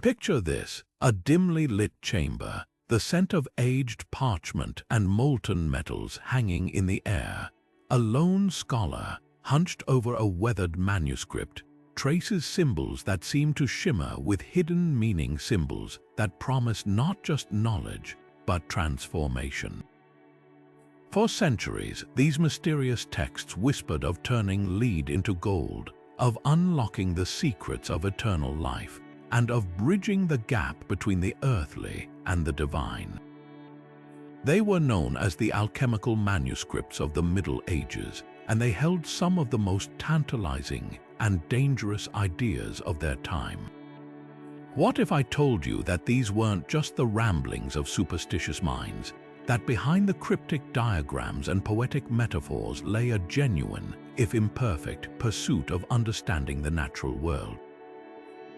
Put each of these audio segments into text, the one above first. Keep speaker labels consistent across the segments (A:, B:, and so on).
A: Picture this, a dimly lit chamber, the scent of aged parchment and molten metals hanging in the air. A lone scholar, hunched over a weathered manuscript, traces symbols that seem to shimmer with hidden meaning, symbols that promise not just knowledge, but transformation. For centuries, these mysterious texts whispered of turning lead into gold, of unlocking the secrets of eternal life, and of bridging the gap between the earthly and the divine. They were known as the alchemical manuscripts of the Middle Ages, and they held some of the most tantalizing and dangerous ideas of their time. What if I told you that these weren't just the ramblings of superstitious minds, that behind the cryptic diagrams and poetic metaphors lay a genuine, if imperfect, pursuit of understanding the natural world?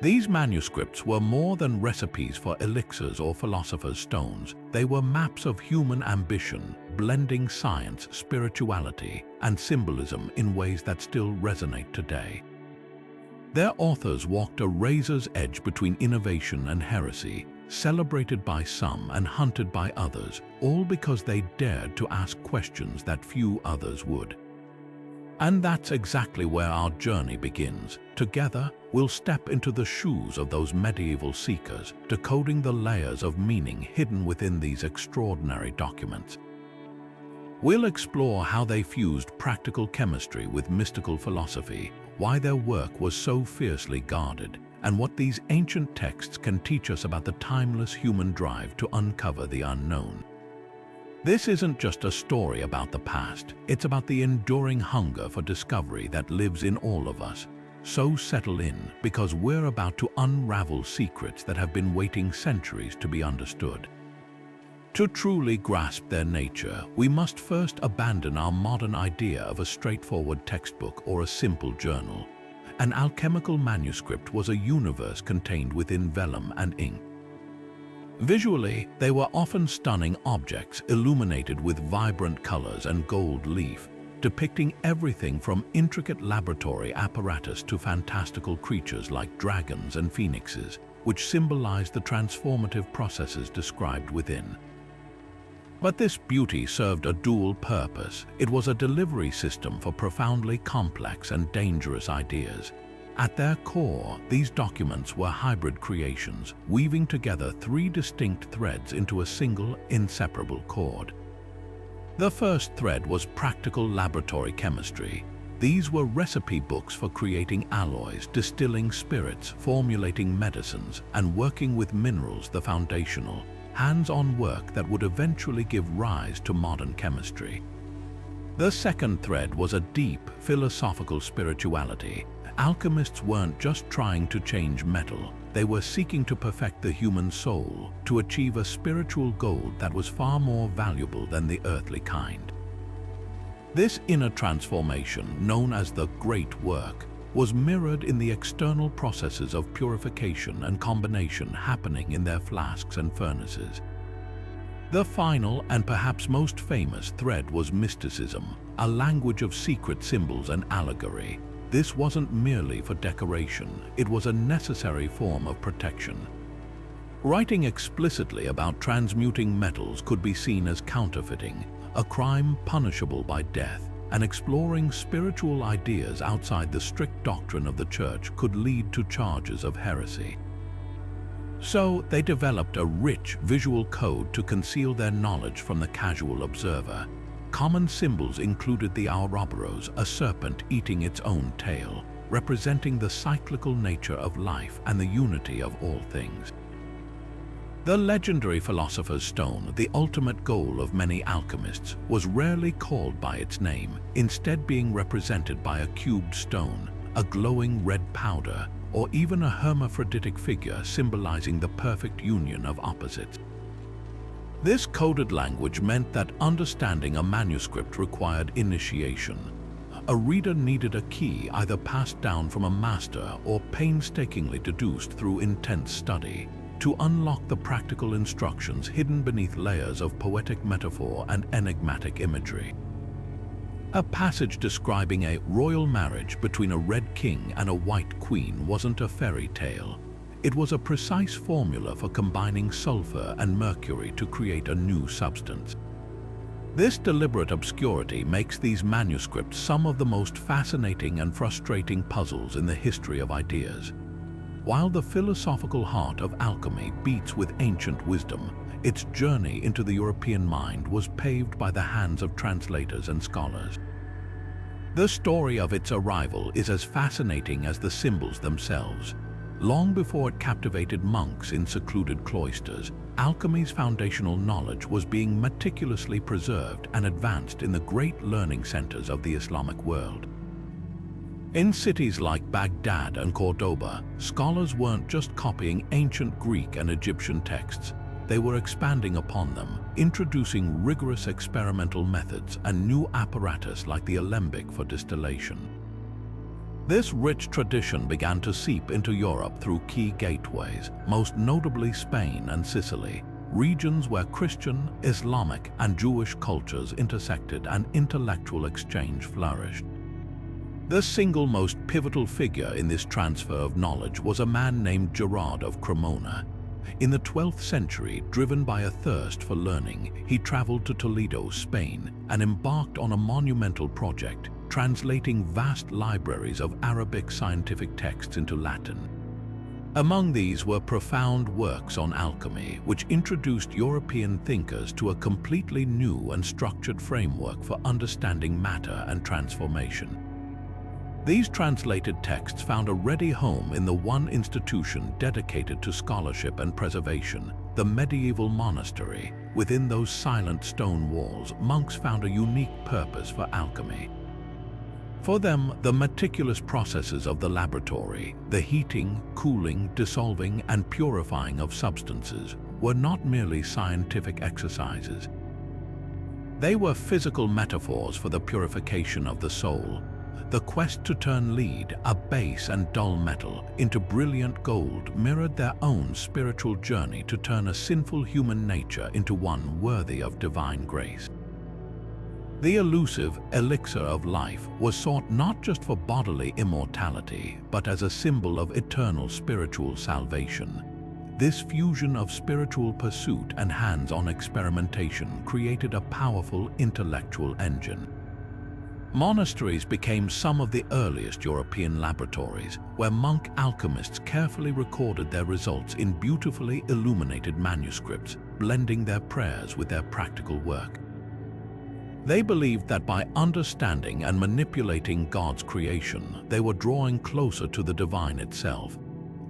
A: These manuscripts were more than recipes for elixirs or philosopher's stones. They were maps of human ambition, blending science, spirituality, and symbolism in ways that still resonate today. Their authors walked a razor's edge between innovation and heresy, celebrated by some and hunted by others, all because they dared to ask questions that few others would. And that's exactly where our journey begins. Together, we'll step into the shoes of those medieval seekers, decoding the layers of meaning hidden within these extraordinary documents. We'll explore how they fused practical chemistry with mystical philosophy, why their work was so fiercely guarded, and what these ancient texts can teach us about the timeless human drive to uncover the unknown. This isn't just a story about the past, it's about the enduring hunger for discovery that lives in all of us. So settle in, because we're about to unravel secrets that have been waiting centuries to be understood. To truly grasp their nature, we must first abandon our modern idea of a straightforward textbook or a simple journal. An alchemical manuscript was a universe contained within vellum and ink. Visually, they were often stunning objects illuminated with vibrant colors and gold leaf, depicting everything from intricate laboratory apparatus to fantastical creatures like dragons and phoenixes, which symbolized the transformative processes described within. But this beauty served a dual purpose. It was a delivery system for profoundly complex and dangerous ideas. At their core, these documents were hybrid creations, weaving together three distinct threads into a single, inseparable cord. The first thread was practical laboratory chemistry. These were recipe books for creating alloys, distilling spirits, formulating medicines, and working with minerals, the foundational, hands-on work that would eventually give rise to modern chemistry. The second thread was a deep, philosophical spirituality. Alchemists weren't just trying to change metal, they were seeking to perfect the human soul, to achieve a spiritual goal that was far more valuable than the earthly kind. This inner transformation, known as the Great Work, was mirrored in the external processes of purification and combination happening in their flasks and furnaces. The final and perhaps most famous thread was mysticism, a language of secret symbols and allegory. This wasn't merely for decoration, it was a necessary form of protection. Writing explicitly about transmuting metals could be seen as counterfeiting, a crime punishable by death, and exploring spiritual ideas outside the strict doctrine of the Church could lead to charges of heresy. So they developed a rich visual code to conceal their knowledge from the casual observer. Common symbols included the Ouroboros, a serpent eating its own tail, representing the cyclical nature of life and the unity of all things. The legendary philosopher's stone, the ultimate goal of many alchemists, was rarely called by its name, instead being represented by a cubed stone, a glowing red powder, or even a hermaphroditic figure symbolizing the perfect union of opposites. This coded language meant that understanding a manuscript required initiation. A reader needed a key either passed down from a master or painstakingly deduced through intense study to unlock the practical instructions hidden beneath layers of poetic metaphor and enigmatic imagery. A passage describing a royal marriage between a red king and a white queen wasn't a fairy tale. It was a precise formula for combining sulfur and mercury to create a new substance. This deliberate obscurity makes these manuscripts some of the most fascinating and frustrating puzzles in the history of ideas. While the philosophical heart of alchemy beats with ancient wisdom, its journey into the European mind was paved by the hands of translators and scholars. The story of its arrival is as fascinating as the symbols themselves. Long before it captivated monks in secluded cloisters, alchemy's foundational knowledge was being meticulously preserved and advanced in the great learning centers of the Islamic world. In cities like Baghdad and Cordoba, scholars weren't just copying ancient Greek and Egyptian texts. They were expanding upon them, introducing rigorous experimental methods and new apparatus like the alembic for distillation. This rich tradition began to seep into Europe through key gateways, most notably Spain and Sicily, regions where Christian, Islamic, and Jewish cultures intersected and intellectual exchange flourished. The single most pivotal figure in this transfer of knowledge was a man named Gerard of Cremona. In the 12th century, driven by a thirst for learning, he traveled to Toledo, Spain, and embarked on a monumental project, translating vast libraries of Arabic scientific texts into Latin. Among these were profound works on alchemy, which introduced European thinkers to a completely new and structured framework for understanding matter and transformation. These translated texts found a ready home in the one institution dedicated to scholarship and preservation, the medieval monastery. Within those silent stone walls, monks found a unique purpose for alchemy. For them, the meticulous processes of the laboratory, the heating, cooling, dissolving, and purifying of substances, were not merely scientific exercises. They were physical metaphors for the purification of the soul. The quest to turn lead, a base and dull metal, into brilliant gold mirrored their own spiritual journey to turn a sinful human nature into one worthy of divine grace. The elusive elixir of life was sought not just for bodily immortality, but as a symbol of eternal spiritual salvation. This fusion of spiritual pursuit and hands-on experimentation created a powerful intellectual engine. Monasteries became some of the earliest European laboratories, where monk alchemists carefully recorded their results in beautifully illuminated manuscripts, blending their prayers with their practical work. They believed that by understanding and manipulating God's creation, they were drawing closer to the divine itself.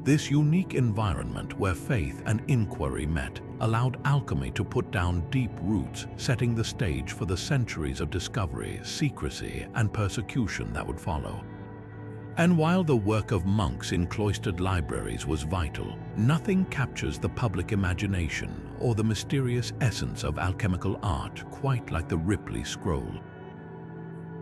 A: This unique environment where faith and inquiry met allowed alchemy to put down deep roots, setting the stage for the centuries of discovery, secrecy, and persecution that would follow. And while the work of monks in cloistered libraries was vital, nothing captures the public imagination or the mysterious essence of alchemical art quite like the Ripley scroll.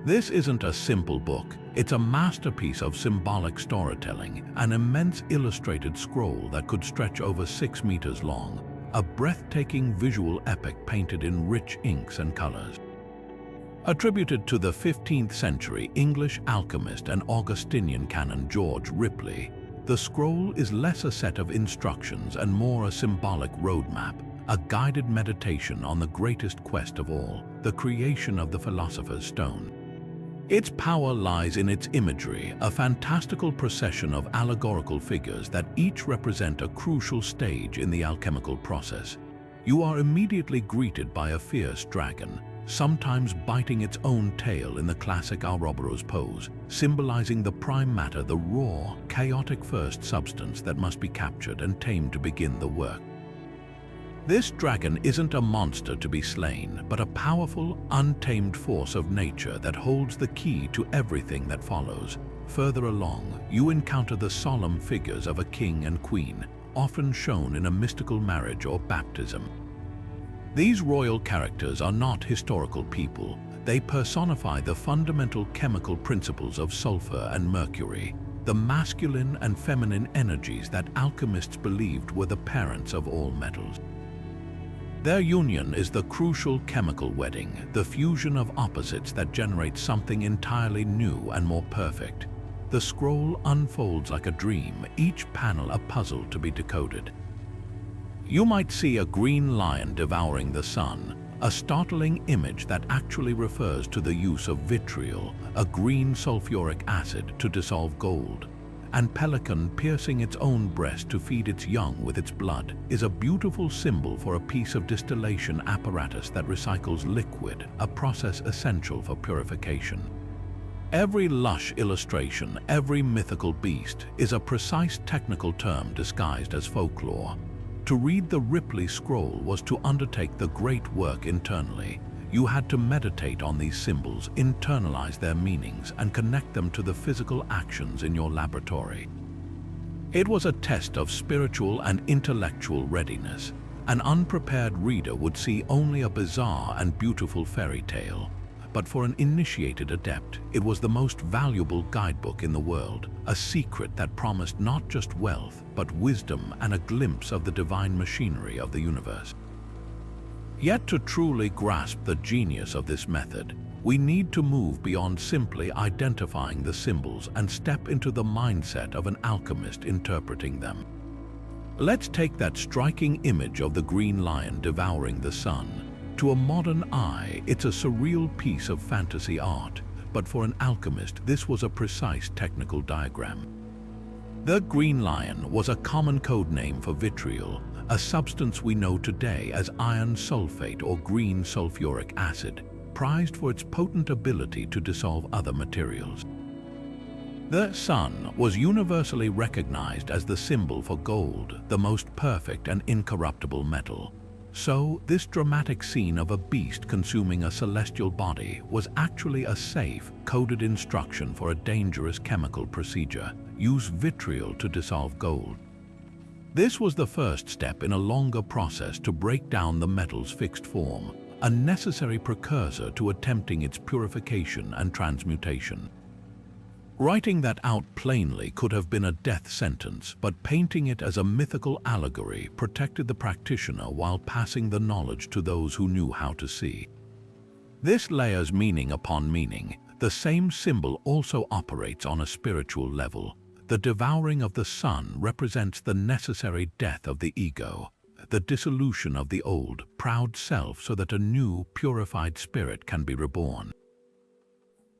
A: This isn't a simple book, it's a masterpiece of symbolic storytelling, an immense illustrated scroll that could stretch over 6 meters long, a breathtaking visual epic painted in rich inks and colors. Attributed to the 15th century English alchemist and Augustinian canon George Ripley, the scroll is less a set of instructions and more a symbolic roadmap, a guided meditation on the greatest quest of all, the creation of the philosopher's stone. Its power lies in its imagery, a fantastical procession of allegorical figures that each represent a crucial stage in the alchemical process. You are immediately greeted by a fierce dragon, sometimes biting its own tail in the classic Ouroboros pose, symbolizing the prime matter, the raw, chaotic first substance that must be captured and tamed to begin the work. This dragon isn't a monster to be slain, but a powerful, untamed force of nature that holds the key to everything that follows. Further along, you encounter the solemn figures of a king and queen, often shown in a mystical marriage or baptism. These royal characters are not historical people. They personify the fundamental chemical principles of sulfur and mercury, the masculine and feminine energies that alchemists believed were the parents of all metals. Their union is the crucial chemical wedding, the fusion of opposites that generates something entirely new and more perfect. The scroll unfolds like a dream, each panel a puzzle to be decoded. You might see a green lion devouring the sun, a startling image that actually refers to the use of vitriol, a green sulfuric acid to dissolve gold, and pelican piercing its own breast to feed its young with its blood is a beautiful symbol for a piece of distillation apparatus that recycles liquid, a process essential for purification. Every lush illustration, every mythical beast, is a precise technical term disguised as folklore. To read the Ripley scroll was to undertake the great work internally. You had to meditate on these symbols, internalize their meanings, and connect them to the physical actions in your laboratory. It was a test of spiritual and intellectual readiness. An unprepared reader would see only a bizarre and beautiful fairy tale. But for an initiated adept, it was the most valuable guidebook in the world, a secret that promised not just wealth, but wisdom and a glimpse of the divine machinery of the universe. Yet to truly grasp the genius of this method, we need to move beyond simply identifying the symbols and step into the mindset of an alchemist interpreting them. Let's take that striking image of the green lion devouring the sun. To a modern eye, it's a surreal piece of fantasy art, but for an alchemist, this was a precise technical diagram. The green lion was a common code name for vitriol, a substance we know today as iron sulfate or green sulfuric acid, prized for its potent ability to dissolve other materials. The sun was universally recognized as the symbol for gold, the most perfect and incorruptible metal. So, this dramatic scene of a beast consuming a celestial body was actually a safe, coded instruction for a dangerous chemical procedure: use vitriol to dissolve gold. This was the first step in a longer process to break down the metal's fixed form, a necessary precursor to attempting its purification and transmutation. Writing that out plainly could have been a death sentence, but painting it as a mythical allegory protected the practitioner while passing the knowledge to those who knew how to see. This layers meaning upon meaning. The same symbol also operates on a spiritual level. The devouring of the sun represents the necessary death of the ego, the dissolution of the old, proud self so that a new, purified spirit can be reborn.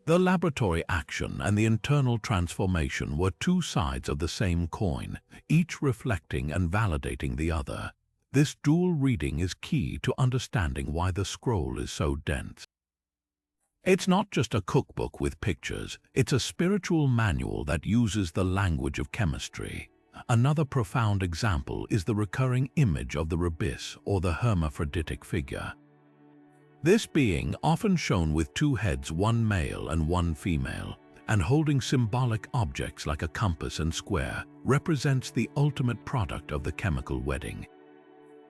A: The laboratory action and the internal transformation were two sides of the same coin, each reflecting and validating the other. This dual reading is key to understanding why the scroll is so dense. It's not just a cookbook with pictures, it's a spiritual manual that uses the language of chemistry. Another profound example is the recurring image of the rubis or the hermaphroditic figure. This being, often shown with two heads, one male and one female, and holding symbolic objects like a compass and square, represents the ultimate product of the chemical wedding.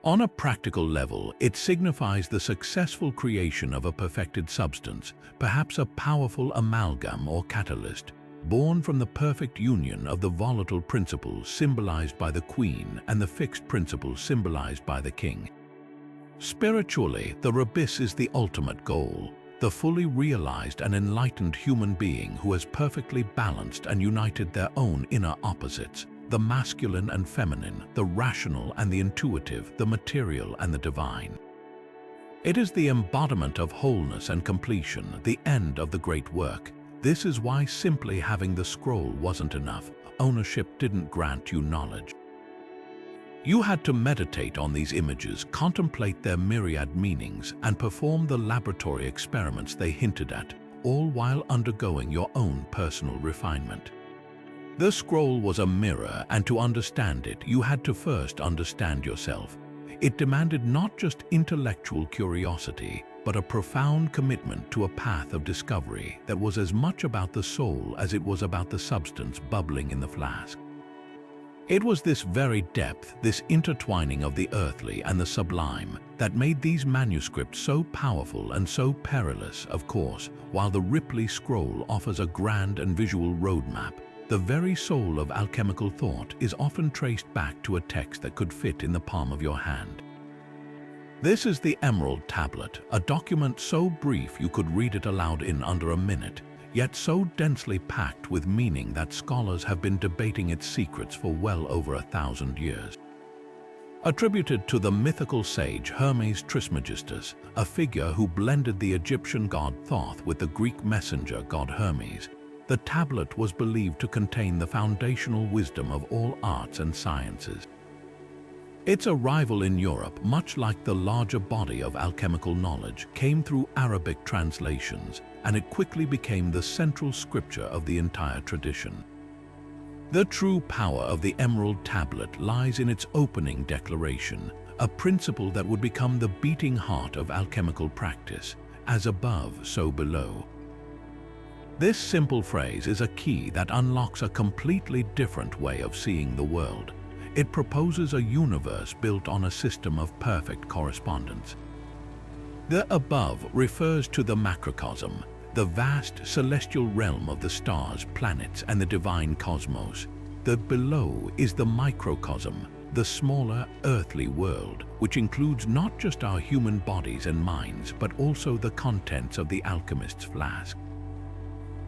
A: On a practical level, it signifies the successful creation of a perfected substance, perhaps a powerful amalgam or catalyst, born from the perfect union of the volatile principles symbolized by the queen and the fixed principles symbolized by the king. Spiritually, the rubis is the ultimate goal, the fully realized and enlightened human being who has perfectly balanced and united their own inner opposites, the masculine and feminine, the rational and the intuitive, the material and the divine. It is the embodiment of wholeness and completion, the end of the great work. This is why simply having the scroll wasn't enough. Ownership didn't grant you knowledge. You had to meditate on these images, contemplate their myriad meanings, and perform the laboratory experiments they hinted at, all while undergoing your own personal refinement. The scroll was a mirror, and to understand it, you had to first understand yourself. It demanded not just intellectual curiosity, but a profound commitment to a path of discovery that was as much about the soul as it was about the substance bubbling in the flask. It was this very depth, this intertwining of the earthly and the sublime, that made these manuscripts so powerful and so perilous. Of course, while the Ripley scroll offers a grand and visual roadmap, the very soul of alchemical thought is often traced back to a text that could fit in the palm of your hand. This is the Emerald Tablet, a document so brief you could read it aloud in under a minute. yet so densely packed with meaning that scholars have been debating its secrets for well over 1,000 years. Attributed to the mythical sage Hermes Trismegistus, a figure who blended the Egyptian god Thoth with the Greek messenger god Hermes, the tablet was believed to contain the foundational wisdom of all arts and sciences. Its arrival in Europe, much like the larger body of alchemical knowledge, came through Arabic translations, and it quickly became the central scripture of the entire tradition. The true power of the Emerald Tablet lies in its opening declaration, a principle that would become the beating heart of alchemical practice, as above, so below. This simple phrase is a key that unlocks a completely different way of seeing the world. It proposes a universe built on a system of perfect correspondence. The above refers to the macrocosm, the vast celestial realm of the stars, planets, and the divine cosmos. The below is the microcosm, the smaller earthly world, which includes not just our human bodies and minds, but also the contents of the alchemist's flask.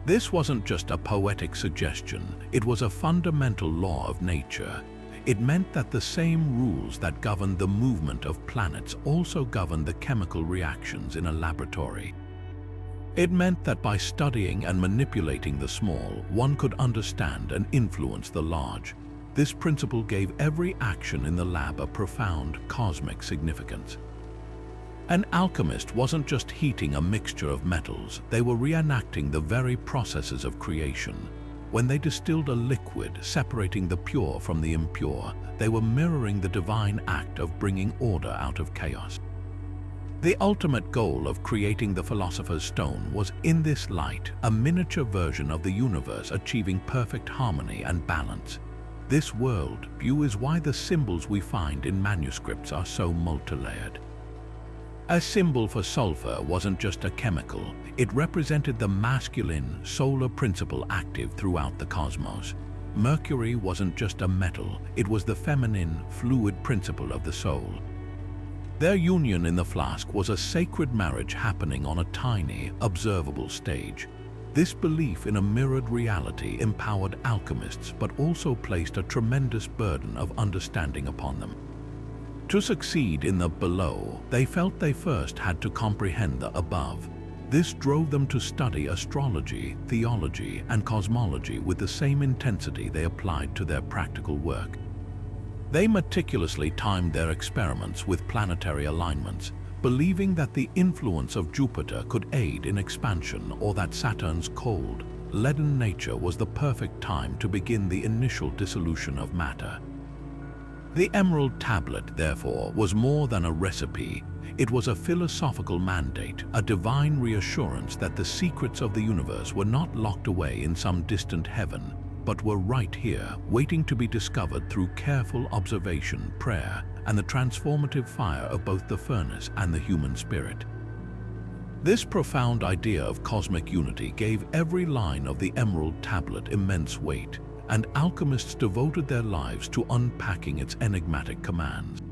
A: This wasn't just a poetic suggestion, it was a fundamental law of nature. It meant that the same rules that govern the movement of planets also govern the chemical reactions in a laboratory. It meant that by studying and manipulating the small, one could understand and influence the large. This principle gave every action in the lab a profound cosmic significance. An alchemist wasn't just heating a mixture of metals, they were reenacting the very processes of creation. When they distilled a liquid, separating the pure from the impure, they were mirroring the divine act of bringing order out of chaos. The ultimate goal of creating the Philosopher's Stone was, in this light, a miniature version of the universe achieving perfect harmony and balance. This world view is why the symbols we find in manuscripts are so multi-layered. A symbol for sulfur wasn't just a chemical, it represented the masculine, solar principle active throughout the cosmos. Mercury wasn't just a metal, it was the feminine, fluid principle of the soul. Their union in the flask was a sacred marriage happening on a tiny, observable stage. This belief in a mirrored reality empowered alchemists but also placed a tremendous burden of understanding upon them. To succeed in the below, they felt they first had to comprehend the above. This drove them to study astrology, theology, and cosmology with the same intensity they applied to their practical work. They meticulously timed their experiments with planetary alignments, believing that the influence of Jupiter could aid in expansion or that Saturn's cold, leaden nature was the perfect time to begin the initial dissolution of matter. The Emerald Tablet, therefore, was more than a recipe. It was a philosophical mandate, a divine reassurance that the secrets of the universe were not locked away in some distant heaven, but were right here, waiting to be discovered through careful observation, prayer, and the transformative fire of both the furnace and the human spirit. This profound idea of cosmic unity gave every line of the Emerald Tablet immense weight, and alchemists devoted their lives to unpacking its enigmatic commands.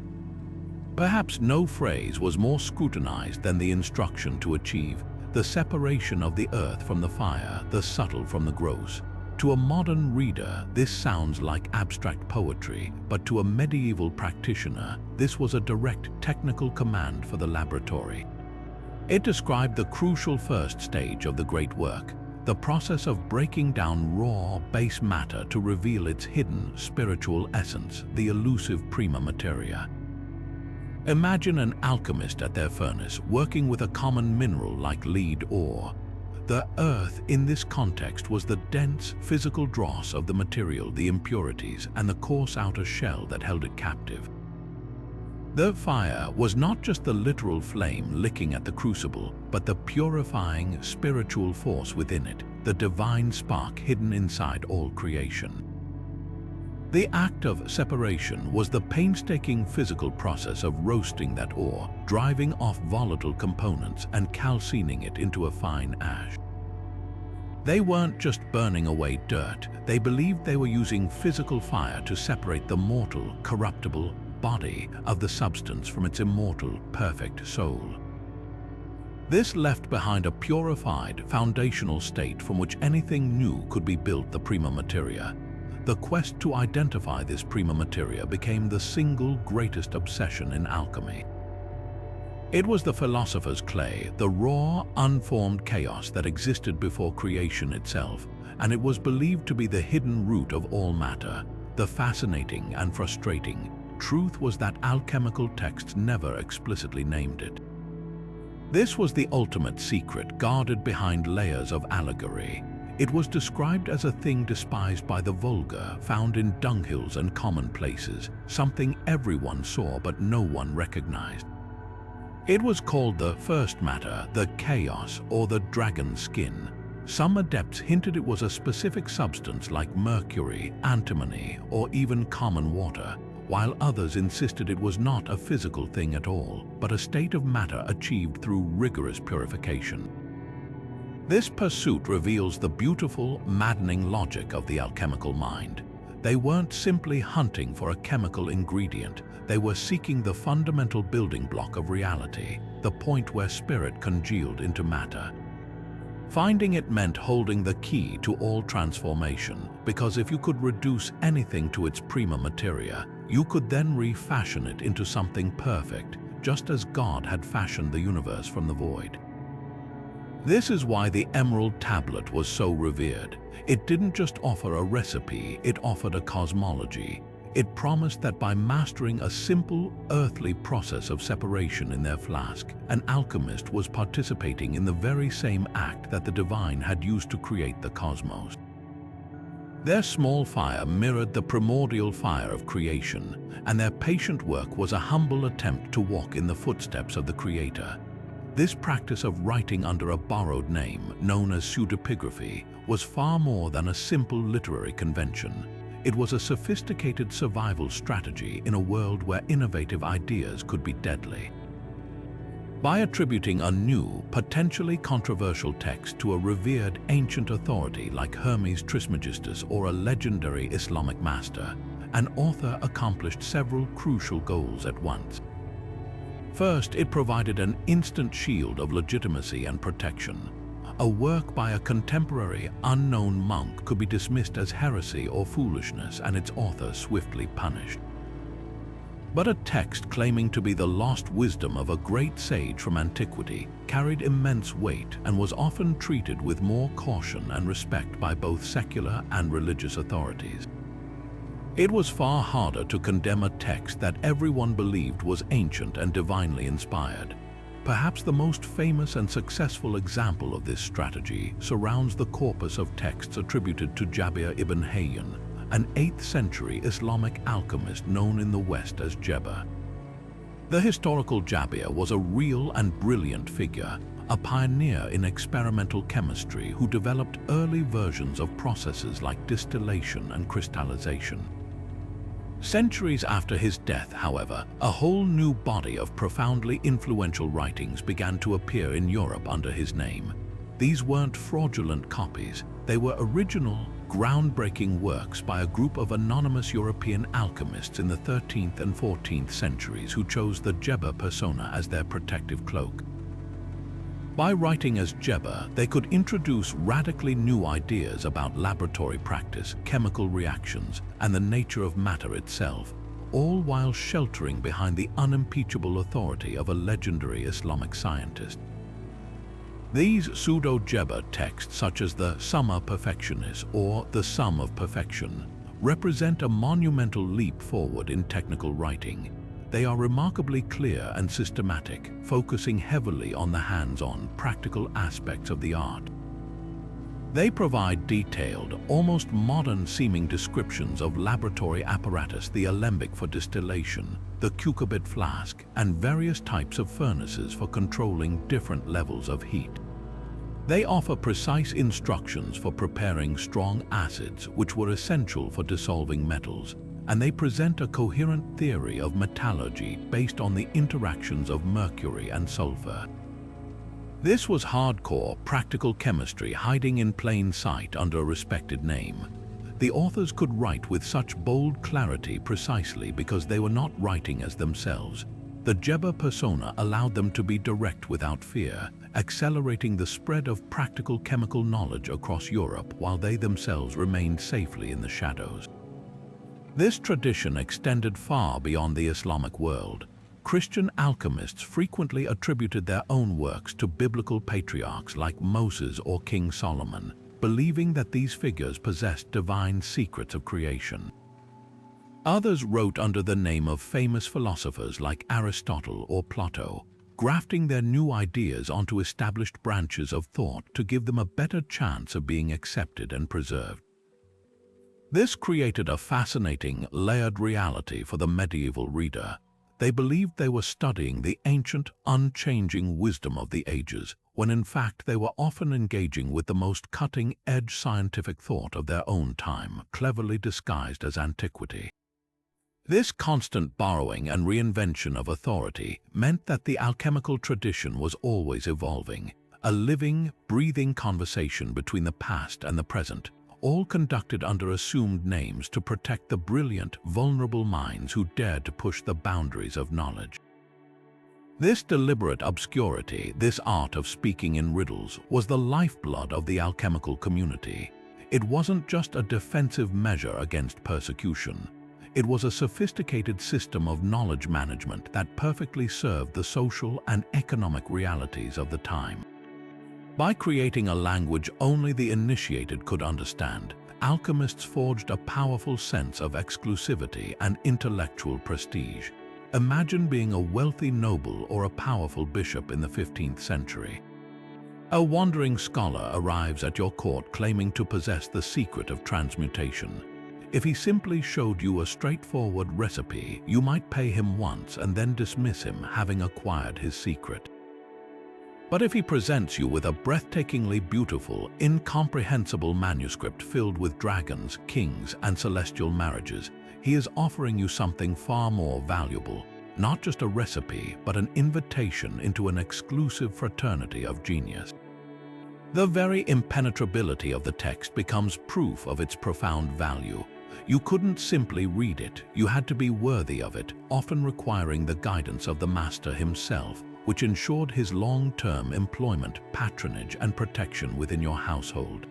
A: Perhaps no phrase was more scrutinized than the instruction to achieve the separation of the earth from the fire, the subtle from the gross. To a modern reader, this sounds like abstract poetry, but to a medieval practitioner, this was a direct technical command for the laboratory. It described the crucial first stage of the great work, the process of breaking down raw, base matter to reveal its hidden spiritual essence, the elusive prima materia. Imagine an alchemist at their furnace working with a common mineral like lead ore. The earth in this context was the dense physical dross of the material, the impurities, and the coarse outer shell that held it captive. The fire was not just the literal flame licking at the crucible, but the purifying spiritual force within it, the divine spark hidden inside all creation. The act of separation was the painstaking physical process of roasting that ore, driving off volatile components and calcining it into a fine ash. They weren't just burning away dirt, they believed they were using physical fire to separate the mortal, corruptible body of the substance from its immortal, perfect soul. This left behind a purified, foundational state from which anything new could be built, the prima materia. The quest to identify this prima materia became the single greatest obsession in alchemy. It was the philosopher's clay, the raw, unformed chaos that existed before creation itself, and it was believed to be the hidden root of all matter. The fascinating and frustrating truth was that alchemical texts never explicitly named it. This was the ultimate secret, guarded behind layers of allegory. It was described as a thing despised by the vulgar, found in dunghills and common places, something everyone saw but no one recognized. It was called the first matter, the chaos, or the dragon skin. Some adepts hinted it was a specific substance like mercury, antimony, or even common water, while others insisted it was not a physical thing at all, but a state of matter achieved through rigorous purification. This pursuit reveals the beautiful, maddening logic of the alchemical mind. They weren't simply hunting for a chemical ingredient, they were seeking the fundamental building block of reality, the point where spirit congealed into matter. Finding it meant holding the key to all transformation, because if you could reduce anything to its prima materia, you could then refashion it into something perfect, just as God had fashioned the universe from the void. This is why the Emerald Tablet was so revered. It didn't just offer a recipe, it offered a cosmology. It promised that by mastering a simple, earthly process of separation in their flask, an alchemist was participating in the very same act that the divine had used to create the cosmos. Their small fire mirrored the primordial fire of creation, and their patient work was a humble attempt to walk in the footsteps of the Creator. This practice of writing under a borrowed name, known as pseudepigraphy, was far more than a simple literary convention. It was a sophisticated survival strategy in a world where innovative ideas could be deadly. By attributing a new, potentially controversial text to a revered ancient authority like Hermes Trismegistus or a legendary Islamic master, an author accomplished several crucial goals at once. First, it provided an instant shield of legitimacy and protection. A work by a contemporary, unknown monk could be dismissed as heresy or foolishness and its author swiftly punished. But a text claiming to be the lost wisdom of a great sage from antiquity carried immense weight and was often treated with more caution and respect by both secular and religious authorities. It was far harder to condemn a text that everyone believed was ancient and divinely inspired. Perhaps the most famous and successful example of this strategy surrounds the corpus of texts attributed to Jabir ibn Hayyan, an 8th century Islamic alchemist known in the West as Geber. The historical Jabir was a real and brilliant figure, a pioneer in experimental chemistry who developed early versions of processes like distillation and crystallization. Centuries after his death, however, a whole new body of profoundly influential writings began to appear in Europe under his name. These weren't fraudulent copies, they were original, groundbreaking works by a group of anonymous European alchemists in the 13th and 14th centuries who chose the Geber persona as their protective cloak. By writing as Geber, they could introduce radically new ideas about laboratory practice, chemical reactions, and the nature of matter itself, all while sheltering behind the unimpeachable authority of a legendary Islamic scientist. These pseudo-Geber texts, such as the Summa Perfectionis or the Sum of Perfection, represent a monumental leap forward in technical writing. They are remarkably clear and systematic, focusing heavily on the hands-on, practical aspects of the art. They provide detailed, almost modern-seeming descriptions of laboratory apparatus, the alembic for distillation, the cucurbit flask, and various types of furnaces for controlling different levels of heat. They offer precise instructions for preparing strong acids, which were essential for dissolving metals, and they present a coherent theory of metallurgy based on the interactions of mercury and sulfur. This was hardcore, practical chemistry hiding in plain sight under a respected name. The authors could write with such bold clarity precisely because they were not writing as themselves. The Jebba persona allowed them to be direct without fear, accelerating the spread of practical chemical knowledge across Europe while they themselves remained safely in the shadows. This tradition extended far beyond the Islamic world. Christian alchemists frequently attributed their own works to biblical patriarchs like Moses or King Solomon, believing that these figures possessed divine secrets of creation. Others wrote under the name of famous philosophers like Aristotle or Plato, grafting their new ideas onto established branches of thought to give them a better chance of being accepted and preserved. This created a fascinating, layered reality for the medieval reader. They believed they were studying the ancient, unchanging wisdom of the ages, when in fact they were often engaging with the most cutting-edge scientific thought of their own time, cleverly disguised as antiquity. This constant borrowing and reinvention of authority meant that the alchemical tradition was always evolving, a living, breathing conversation between the past and the present, all conducted under assumed names to protect the brilliant, vulnerable minds who dared to push the boundaries of knowledge. This deliberate obscurity, this art of speaking in riddles, was the lifeblood of the alchemical community. It wasn't just a defensive measure against persecution. It was a sophisticated system of knowledge management that perfectly served the social and economic realities of the time. By creating a language only the initiated could understand, alchemists forged a powerful sense of exclusivity and intellectual prestige. Imagine being a wealthy noble or a powerful bishop in the 15th century. A wandering scholar arrives at your court claiming to possess the secret of transmutation. If he simply showed you a straightforward recipe, you might pay him once and then dismiss him, having acquired his secret. But if he presents you with a breathtakingly beautiful, incomprehensible manuscript filled with dragons, kings, and celestial marriages, he is offering you something far more valuable, not just a recipe, but an invitation into an exclusive fraternity of genius. The very impenetrability of the text becomes proof of its profound value. You couldn't simply read it, you had to be worthy of it, often requiring the guidance of the master himself, which ensured his long-term employment, patronage, and protection within your household.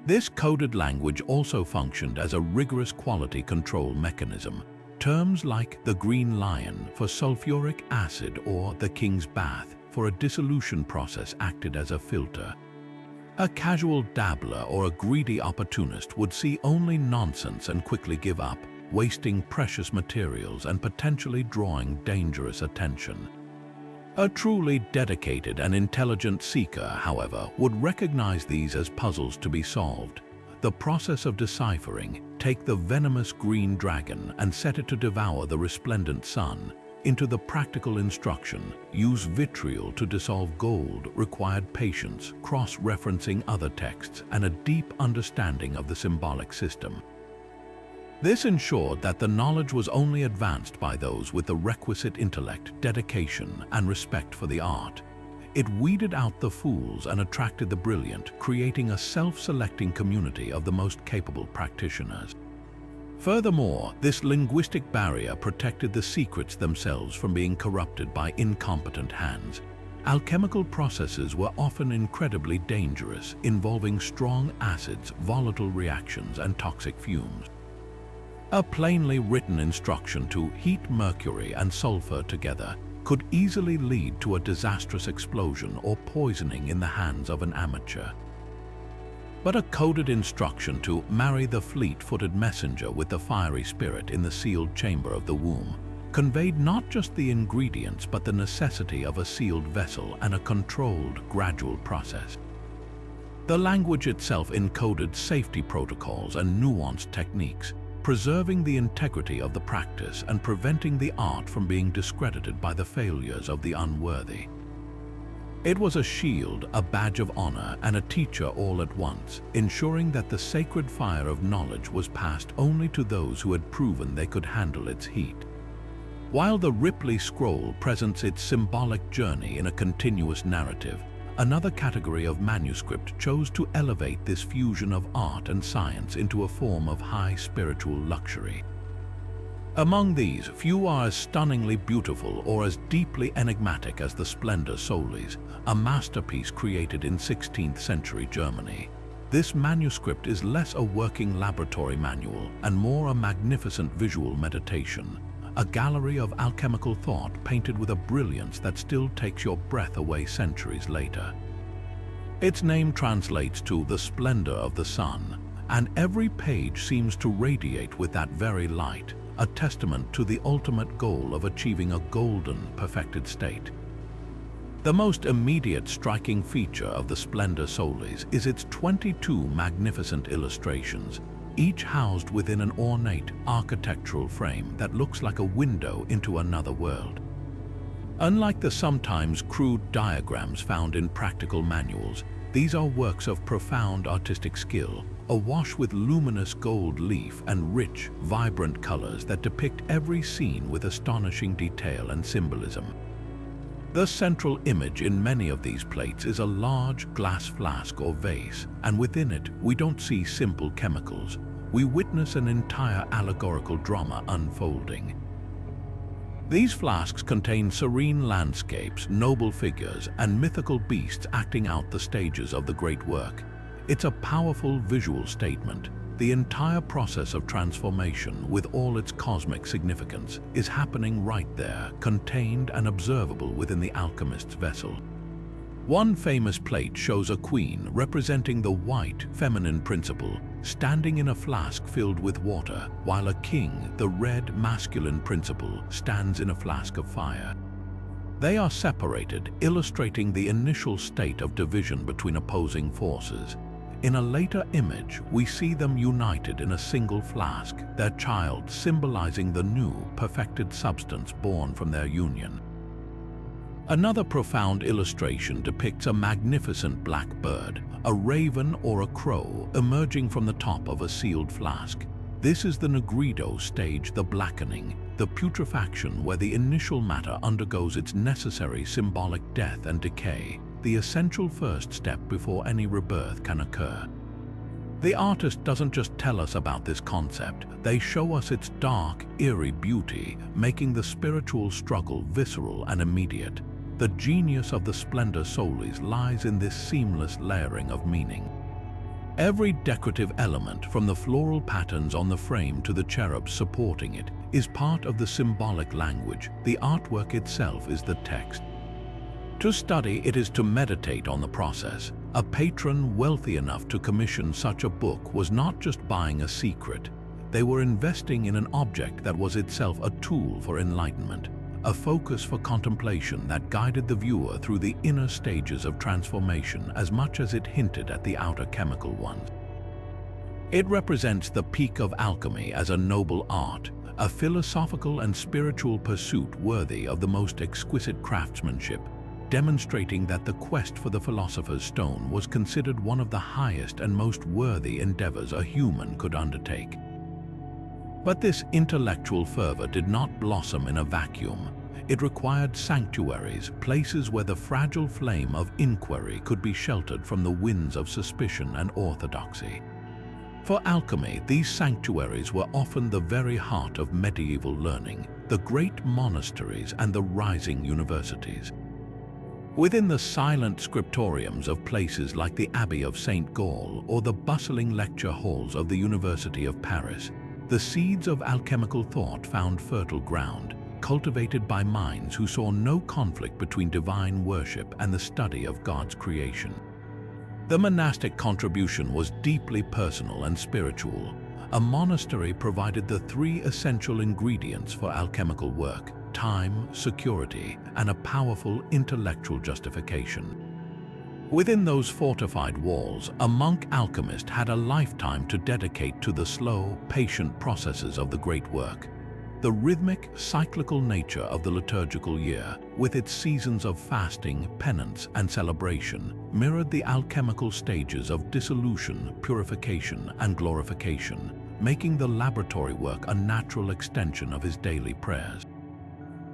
A: This coded language also functioned as a rigorous quality control mechanism. Terms like the green lion for sulfuric acid or the king's bath for a dissolution process acted as a filter. A casual dabbler or a greedy opportunist would see only nonsense and quickly give up, wasting precious materials and potentially drawing dangerous attention. A truly dedicated and intelligent seeker, however, would recognize these as puzzles to be solved. The process of deciphering, take the venomous green dragon and set it to devour the resplendent sun. Into the practical instruction, use vitriol to dissolve gold, required patience, cross-referencing other texts, and a deep understanding of the symbolic system. This ensured that the knowledge was only advanced by those with the requisite intellect, dedication, and respect for the art. It weeded out the fools and attracted the brilliant, creating a self-selecting community of the most capable practitioners. Furthermore, this linguistic barrier protected the secrets themselves from being corrupted by incompetent hands. Alchemical processes were often incredibly dangerous, involving strong acids, volatile reactions, and toxic fumes. A plainly written instruction to heat mercury and sulfur together could easily lead to a disastrous explosion or poisoning in the hands of an amateur. But a coded instruction to marry the fleet-footed messenger with the fiery spirit in the sealed chamber of the womb conveyed not just the ingredients but the necessity of a sealed vessel and a controlled, gradual process. The language itself encoded safety protocols and nuanced techniques, preserving the integrity of the practice and preventing the art from being discredited by the failures of the unworthy. It was a shield, a badge of honor, and a teacher all at once, ensuring that the sacred fire of knowledge was passed only to those who had proven they could handle its heat. While the Ripley scroll presents its symbolic journey in a continuous narrative, another category of manuscript chose to elevate this fusion of art and science into a form of high spiritual luxury. Among these, few are as stunningly beautiful or as deeply enigmatic as the Splendor Solis, a masterpiece created in 16th century Germany. This manuscript is less a working laboratory manual and more a magnificent visual meditation, a gallery of alchemical thought painted with a brilliance that still takes your breath away centuries later. Its name translates to the splendor of the sun, and every page seems to radiate with that very light, a testament to the ultimate goal of achieving a golden, perfected state. The most immediate striking feature of the Splendor Solis is its 22 magnificent illustrations, each housed within an ornate architectural frame that looks like a window into another world. Unlike the sometimes crude diagrams found in practical manuals, these are works of profound artistic skill, awash with luminous gold leaf and rich, vibrant colors that depict every scene with astonishing detail and symbolism. The central image in many of these plates is a large glass flask or vase, and within it we don't see simple chemicals. We witness an entire allegorical drama unfolding. These flasks contain serene landscapes, noble figures, and mythical beasts acting out the stages of the great work. It's a powerful visual statement. The entire process of transformation, with all its cosmic significance, is happening right there, contained and observable within the alchemist's vessel. One famous plate shows a queen representing the white, feminine principle, standing in a flask filled with water, while a king, the red, masculine principle, stands in a flask of fire. They are separated, illustrating the initial state of division between opposing forces. In a later image, we see them united in a single flask, their child symbolizing the new, perfected substance born from their union. Another profound illustration depicts a magnificent black bird, a raven or a crow, emerging from the top of a sealed flask. This is the nigredo stage, the blackening, the putrefaction where the initial matter undergoes its necessary symbolic death and decay, the essential first step before any rebirth can occur. The artist doesn't just tell us about this concept, they show us its dark, eerie beauty, making the spiritual struggle visceral and immediate. The genius of the Splendor Solis lies in this seamless layering of meaning. Every decorative element, from the floral patterns on the frame to the cherubs supporting it, is part of the symbolic language. The artwork itself is the text. To study it is to meditate on the process. A patron wealthy enough to commission such a book was not just buying a secret. They were investing in an object that was itself a tool for enlightenment, a focus for contemplation that guided the viewer through the inner stages of transformation as much as it hinted at the outer chemical ones. It represents the peak of alchemy as a noble art, a philosophical and spiritual pursuit worthy of the most exquisite craftsmanship, demonstrating that the quest for the philosopher's stone was considered one of the highest and most worthy endeavors a human could undertake. But this intellectual fervor did not blossom in a vacuum. It required sanctuaries, places where the fragile flame of inquiry could be sheltered from the winds of suspicion and orthodoxy. For alchemy, these sanctuaries were often the very heart of medieval learning, the great monasteries and the rising universities. Within the silent scriptoriums of places like the Abbey of St. Gall or the bustling lecture halls of the University of Paris, the seeds of alchemical thought found fertile ground, cultivated by minds who saw no conflict between divine worship and the study of God's creation. The monastic contribution was deeply personal and spiritual. A monastery provided the three essential ingredients for alchemical work: time, security, and a powerful intellectual justification. Within those fortified walls, a monk alchemist had a lifetime to dedicate to the slow, patient processes of the great work. The rhythmic, cyclical nature of the liturgical year, with its seasons of fasting, penance, and celebration, mirrored the alchemical stages of dissolution, purification, and glorification, making the laboratory work a natural extension of his daily prayers.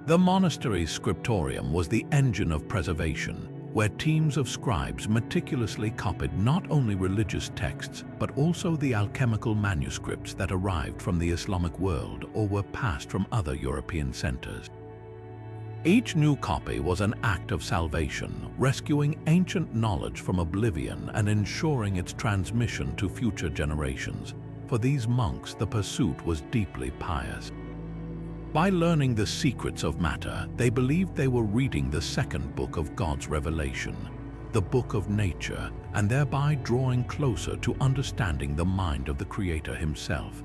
A: The monastery's scriptorium was the engine of preservation. where teams of scribes meticulously copied not only religious texts, but also the alchemical manuscripts that arrived from the Islamic world or were passed from other European centers. Each new copy was an act of salvation, rescuing ancient knowledge from oblivion and ensuring its transmission to future generations. For these monks, the pursuit was deeply pious. By learning the secrets of matter, they believed they were reading the second book of God's revelation, the book of nature, and thereby drawing closer to understanding the mind of the Creator himself.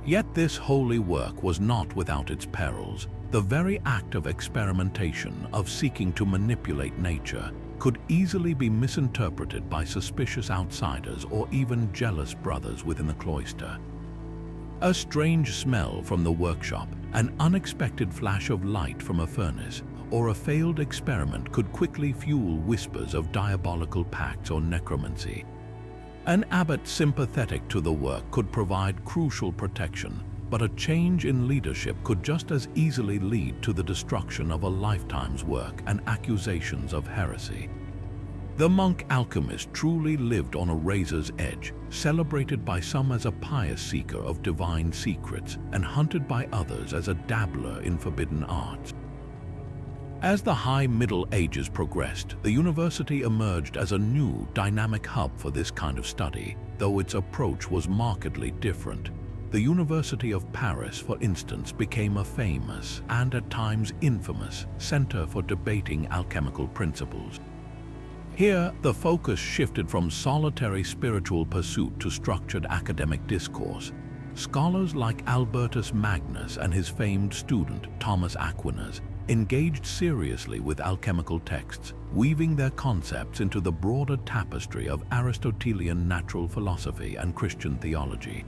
A: Yet this holy work was not without its perils. The very act of experimentation, of seeking to manipulate nature, could easily be misinterpreted by suspicious outsiders or even jealous brothers within the cloister. A strange smell from the workshop, an unexpected flash of light from a furnace, or a failed experiment could quickly fuel whispers of diabolical pacts or necromancy. An abbot sympathetic to the work could provide crucial protection, but a change in leadership could just as easily lead to the destruction of a lifetime's work and accusations of heresy. The monk alchemist truly lived on a razor's edge, celebrated by some as a pious seeker of divine secrets and hunted by others as a dabbler in forbidden arts. As the High Middle Ages progressed, the university emerged as a new, dynamic hub for this kind of study, though its approach was markedly different. The University of Paris, for instance, became a famous and at times infamous center for debating alchemical principles. Here, the focus shifted from solitary spiritual pursuit to structured academic discourse. Scholars like Albertus Magnus and his famed student, Thomas Aquinas, engaged seriously with alchemical texts, weaving their concepts into the broader tapestry of Aristotelian natural philosophy and Christian theology.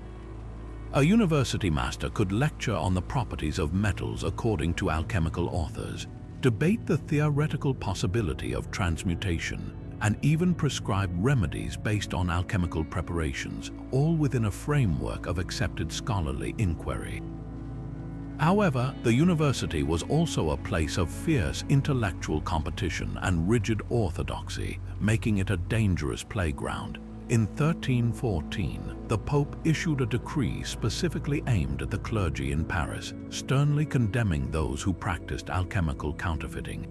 A: A university master could lecture on the properties of metals according to alchemical authors, debate the theoretical possibility of transmutation, and even prescribe remedies based on alchemical preparations, all within a framework of accepted scholarly inquiry. However, the university was also a place of fierce intellectual competition and rigid orthodoxy, making it a dangerous playground. In 1314, the Pope issued a decree specifically aimed at the clergy in Paris, sternly condemning those who practiced alchemical counterfeiting.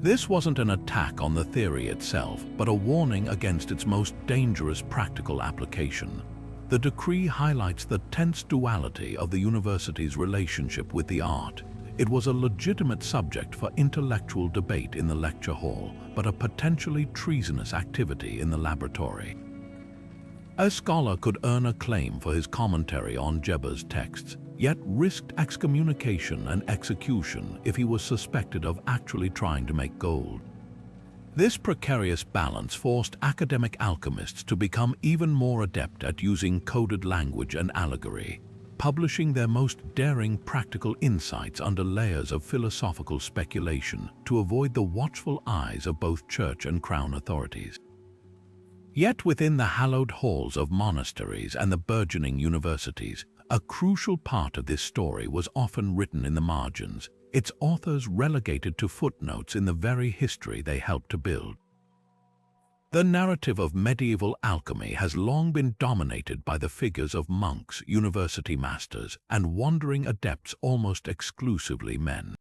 A: This wasn't an attack on the theory itself, but a warning against its most dangerous practical application. The decree highlights the tense duality of the university's relationship with the art. It was a legitimate subject for intellectual debate in the lecture hall, but a potentially treasonous activity in the laboratory. A scholar could earn acclaim for his commentary on Geber's texts, yet risked excommunication and execution if he was suspected of actually trying to make gold. This precarious balance forced academic alchemists to become even more adept at using coded language and allegory, publishing their most daring practical insights under layers of philosophical speculation to avoid the watchful eyes of both church and crown authorities. Yet within the hallowed halls of monasteries and the burgeoning universities, a crucial part of this story was often written in the margins, its authors relegated to footnotes in the very history they helped to build. The narrative of medieval alchemy has long been dominated by the figures of monks, university masters, and wandering adepts, almost exclusively men.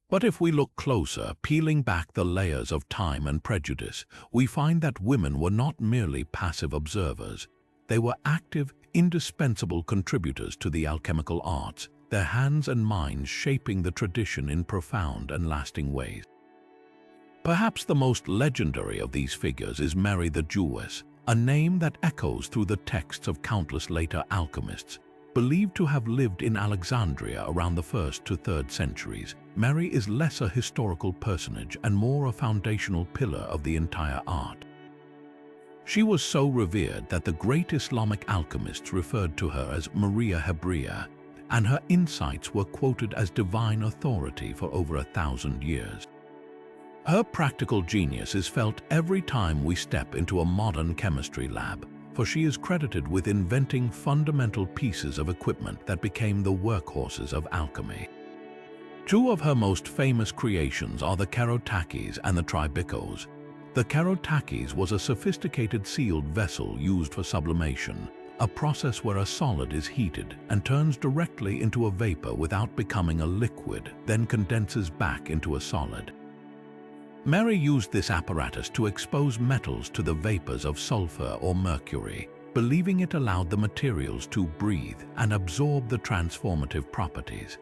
A: But if we look closer, peeling back the layers of time and prejudice, we find that women were not merely passive observers. They were active, indispensable contributors to the alchemical arts, their hands and minds shaping the tradition in profound and lasting ways. Perhaps the most legendary of these figures is Mary the Jewess, a name that echoes through the texts of countless later alchemists. Believed to have lived in Alexandria around the 1st to 3rd centuries, Mary is less a historical personage and more a foundational pillar of the entire art. She was so revered that the great Islamic alchemists referred to her as Maria Hebrea, and her insights were quoted as divine authority for over 1,000 years. Her practical genius is felt every time we step into a modern chemistry lab, for she is credited with inventing fundamental pieces of equipment that became the workhorses of alchemy. Two of her most famous creations are the kerotakes and the tribicos. The kerotakes was a sophisticated sealed vessel used for sublimation, a process where a solid is heated and turns directly into a vapor without becoming a liquid, then condenses back into a solid. Mary used this apparatus to expose metals to the vapors of sulfur or mercury, believing it allowed the materials to breathe and absorb the transformative properties.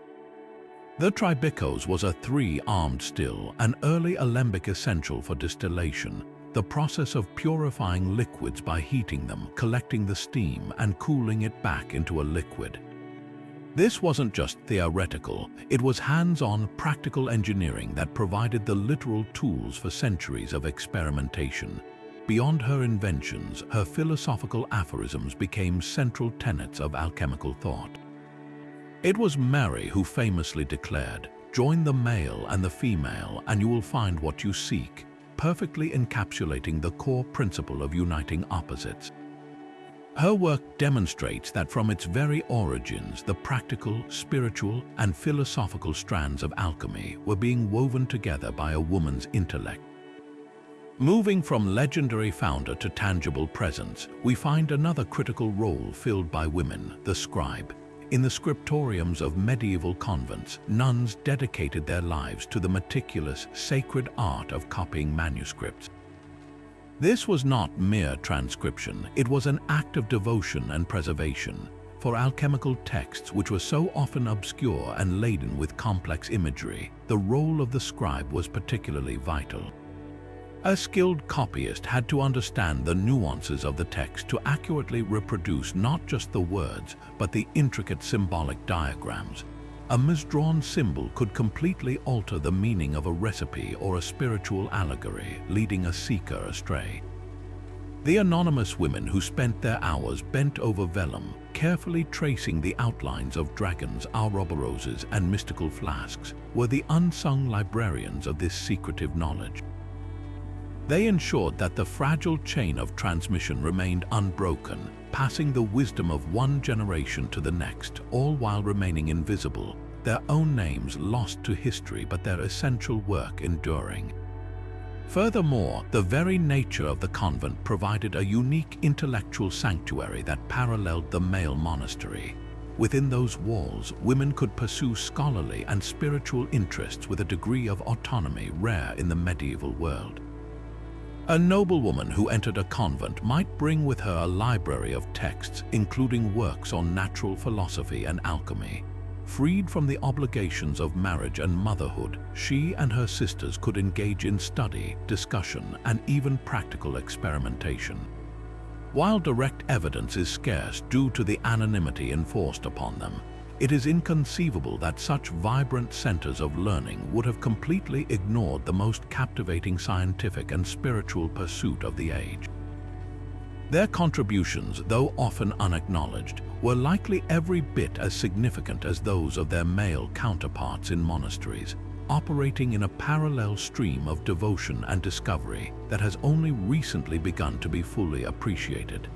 A: The tribicos was a three-armed still, an early alembic essential for distillation, the process of purifying liquids by heating them, collecting the steam, and cooling it back into a liquid. This wasn't just theoretical, it was hands-on practical engineering that provided the literal tools for centuries of experimentation. Beyond her inventions, her philosophical aphorisms became central tenets of alchemical thought. It was Mary who famously declared, "Join the male and the female and you will find what you seek," perfectly encapsulating the core principle of uniting opposites. Her work demonstrates that from its very origins, the practical, spiritual, and philosophical strands of alchemy were being woven together by a woman's intellect. Moving from legendary founder to tangible presence, we find another critical role filled by women, the scribe. In the scriptoriums of medieval convents, nuns dedicated their lives to the meticulous, sacred art of copying manuscripts. This was not mere transcription, it was an act of devotion and preservation. For alchemical texts which were so often obscure and laden with complex imagery, the role of the scribe was particularly vital. A skilled copyist had to understand the nuances of the text to accurately reproduce not just the words, but the intricate symbolic diagrams. A misdrawn symbol could completely alter the meaning of a recipe or a spiritual allegory, leading a seeker astray. The anonymous women who spent their hours bent over vellum, carefully tracing the outlines of dragons, ouroboroses, and mystical flasks, were the unsung librarians of this secretive knowledge. They ensured that the fragile chain of transmission remained unbroken, passing the wisdom of one generation to the next, all while remaining invisible, their own names lost to history but their essential work enduring. Furthermore, the very nature of the convent provided a unique intellectual sanctuary that paralleled the male monastery. Within those walls, women could pursue scholarly and spiritual interests with a degree of autonomy rare in the medieval world. A noblewoman who entered a convent might bring with her a library of texts, including works on natural philosophy and alchemy. Freed from the obligations of marriage and motherhood, she and her sisters could engage in study, discussion, and even practical experimentation. While direct evidence is scarce due to the anonymity enforced upon them, it is inconceivable that such vibrant centers of learning would have completely ignored the most captivating scientific and spiritual pursuit of the age. Their contributions, though often unacknowledged, were likely every bit as significant as those of their male counterparts in monasteries, operating in a parallel stream of devotion and discovery that has only recently begun to be fully appreciated.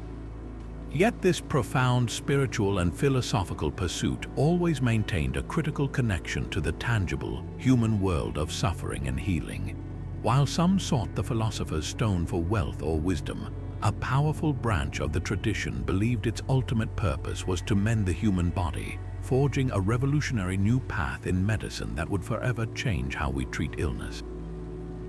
A: Yet this profound spiritual and philosophical pursuit always maintained a critical connection to the tangible, human world of suffering and healing. While some sought the philosopher's stone for wealth or wisdom, a powerful branch of the tradition believed its ultimate purpose was to mend the human body, forging a revolutionary new path in medicine that would forever change how we treat illness.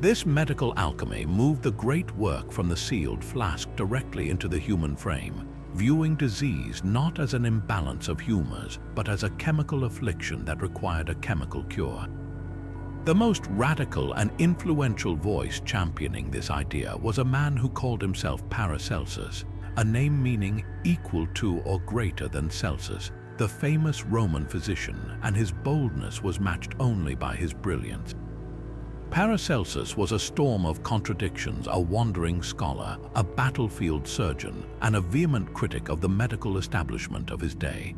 A: This medical alchemy moved the great work from the sealed flask directly into the human frame, viewing disease not as an imbalance of humors, but as a chemical affliction that required a chemical cure. The most radical and influential voice championing this idea was a man who called himself Paracelsus, a name meaning equal to or greater than Celsus, the famous Roman physician, and his boldness was matched only by his brilliance. Paracelsus was a storm of contradictions, a wandering scholar, a battlefield surgeon, and a vehement critic of the medical establishment of his day.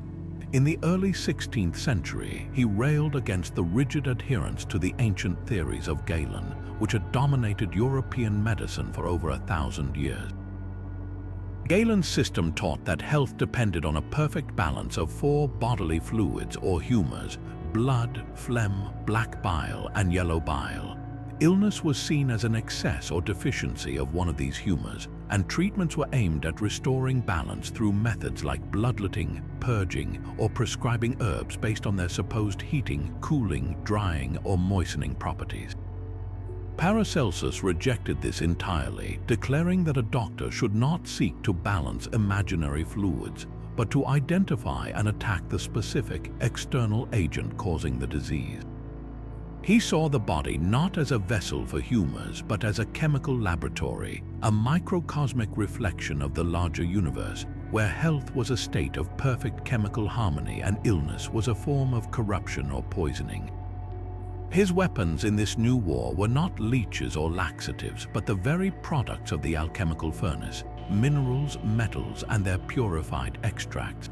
A: In the early 16th century, he railed against the rigid adherence to the ancient theories of Galen, which had dominated European medicine for over 1,000 years. Galen's system taught that health depended on a perfect balance of 4 bodily fluids or humors: blood, phlegm, black bile, and yellow bile. Illness was seen as an excess or deficiency of one of these humors, and treatments were aimed at restoring balance through methods like bloodletting, purging, or prescribing herbs based on their supposed heating, cooling, drying, or moistening properties. Paracelsus rejected this entirely, declaring that a doctor should not seek to balance imaginary fluids, but to identify and attack the specific external agent causing the disease. He saw the body not as a vessel for humors, but as a chemical laboratory, a microcosmic reflection of the larger universe, where health was a state of perfect chemical harmony and illness was a form of corruption or poisoning. His weapons in this new war were not leeches or laxatives, but the very products of the alchemical furnace, minerals, metals, and their purified extracts.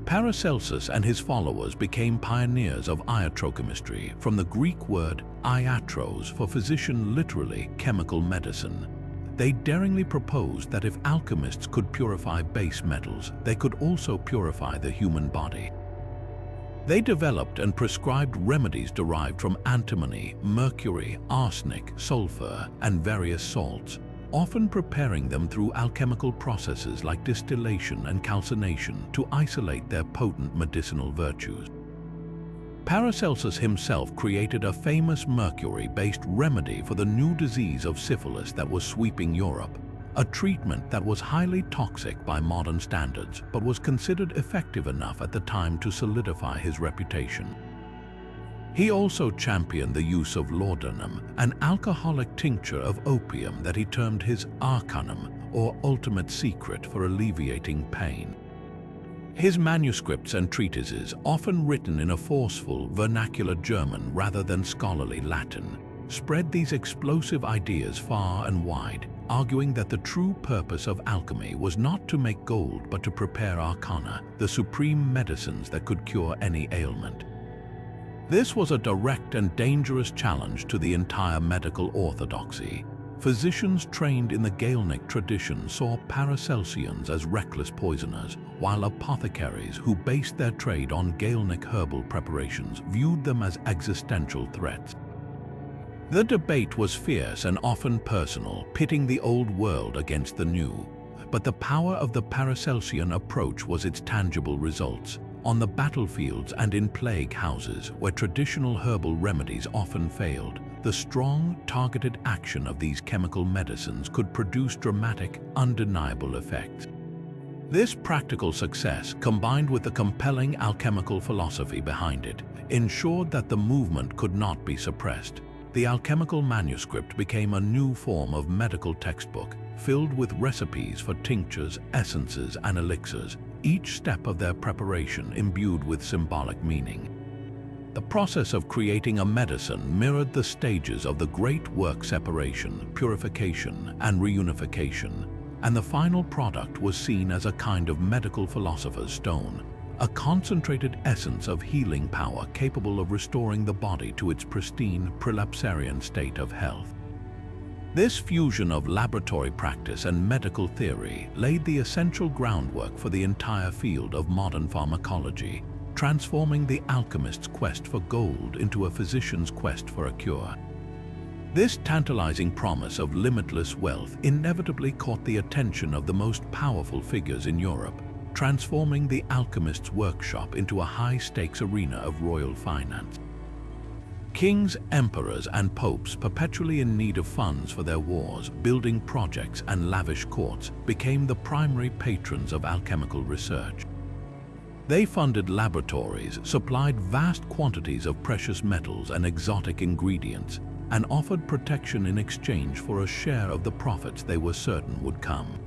A: Paracelsus and his followers became pioneers of iatrochemistry, from the Greek word iatros for physician, literally chemical medicine. They daringly proposed that if alchemists could purify base metals, they could also purify the human body. They developed and prescribed remedies derived from antimony, mercury, arsenic, sulfur, and various salts, often preparing them through alchemical processes like distillation and calcination to isolate their potent medicinal virtues. Paracelsus himself created a famous mercury-based remedy for the new disease of syphilis that was sweeping Europe, a treatment that was highly toxic by modern standards but was considered effective enough at the time to solidify his reputation. He also championed the use of laudanum, an alcoholic tincture of opium that he termed his arcanum, or ultimate secret for alleviating pain. His manuscripts and treatises, often written in a forceful, vernacular German rather than scholarly Latin, spread these explosive ideas far and wide, arguing that the true purpose of alchemy was not to make gold but to prepare arcana, the supreme medicines that could cure any ailment. This was a direct and dangerous challenge to the entire medical orthodoxy. Physicians trained in the Galenic tradition saw Paracelsians as reckless poisoners, while apothecaries who based their trade on Galenic herbal preparations viewed them as existential threats. The debate was fierce and often personal, pitting the old world against the new. But the power of the Paracelsian approach was its tangible results. On the battlefields and in plague houses, where traditional herbal remedies often failed, the strong, targeted action of these chemical medicines could produce dramatic, undeniable effects. This practical success, combined with the compelling alchemical philosophy behind it, ensured that the movement could not be suppressed. The alchemical manuscript became a new form of medical textbook, filled with recipes for tinctures, essences, and elixirs, each step of their preparation imbued with symbolic meaning. The process of creating a medicine mirrored the stages of the great work: separation, purification, and reunification, and the final product was seen as a kind of medical philosopher's stone, a concentrated essence of healing power capable of restoring the body to its pristine, prelapsarian state of health. This fusion of laboratory practice and medical theory laid the essential groundwork for the entire field of modern pharmacology, transforming the alchemist's quest for gold into a physician's quest for a cure. This tantalizing promise of limitless wealth inevitably caught the attention of the most powerful figures in Europe, transforming the alchemist's workshop into a high-stakes arena of royal finance. Kings, emperors, and popes, perpetually in need of funds for their wars, building projects, and lavish courts, became the primary patrons of alchemical research. They funded laboratories, supplied vast quantities of precious metals and exotic ingredients, and offered protection in exchange for a share of the profits they were certain would come.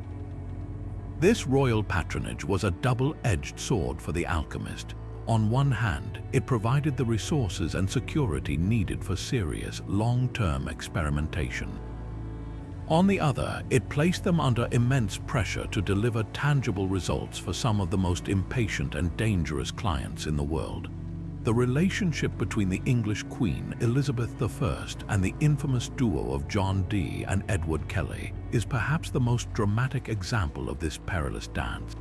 A: This royal patronage was a double-edged sword for the alchemist. On one hand, it provided the resources and security needed for serious, long-term experimentation. On the other, it placed them under immense pressure to deliver tangible results for some of the most impatient and dangerous clients in the world. The relationship between the English Queen Elizabeth I and the infamous duo of John Dee and Edward Kelly is perhaps the most dramatic example of this perilous dance.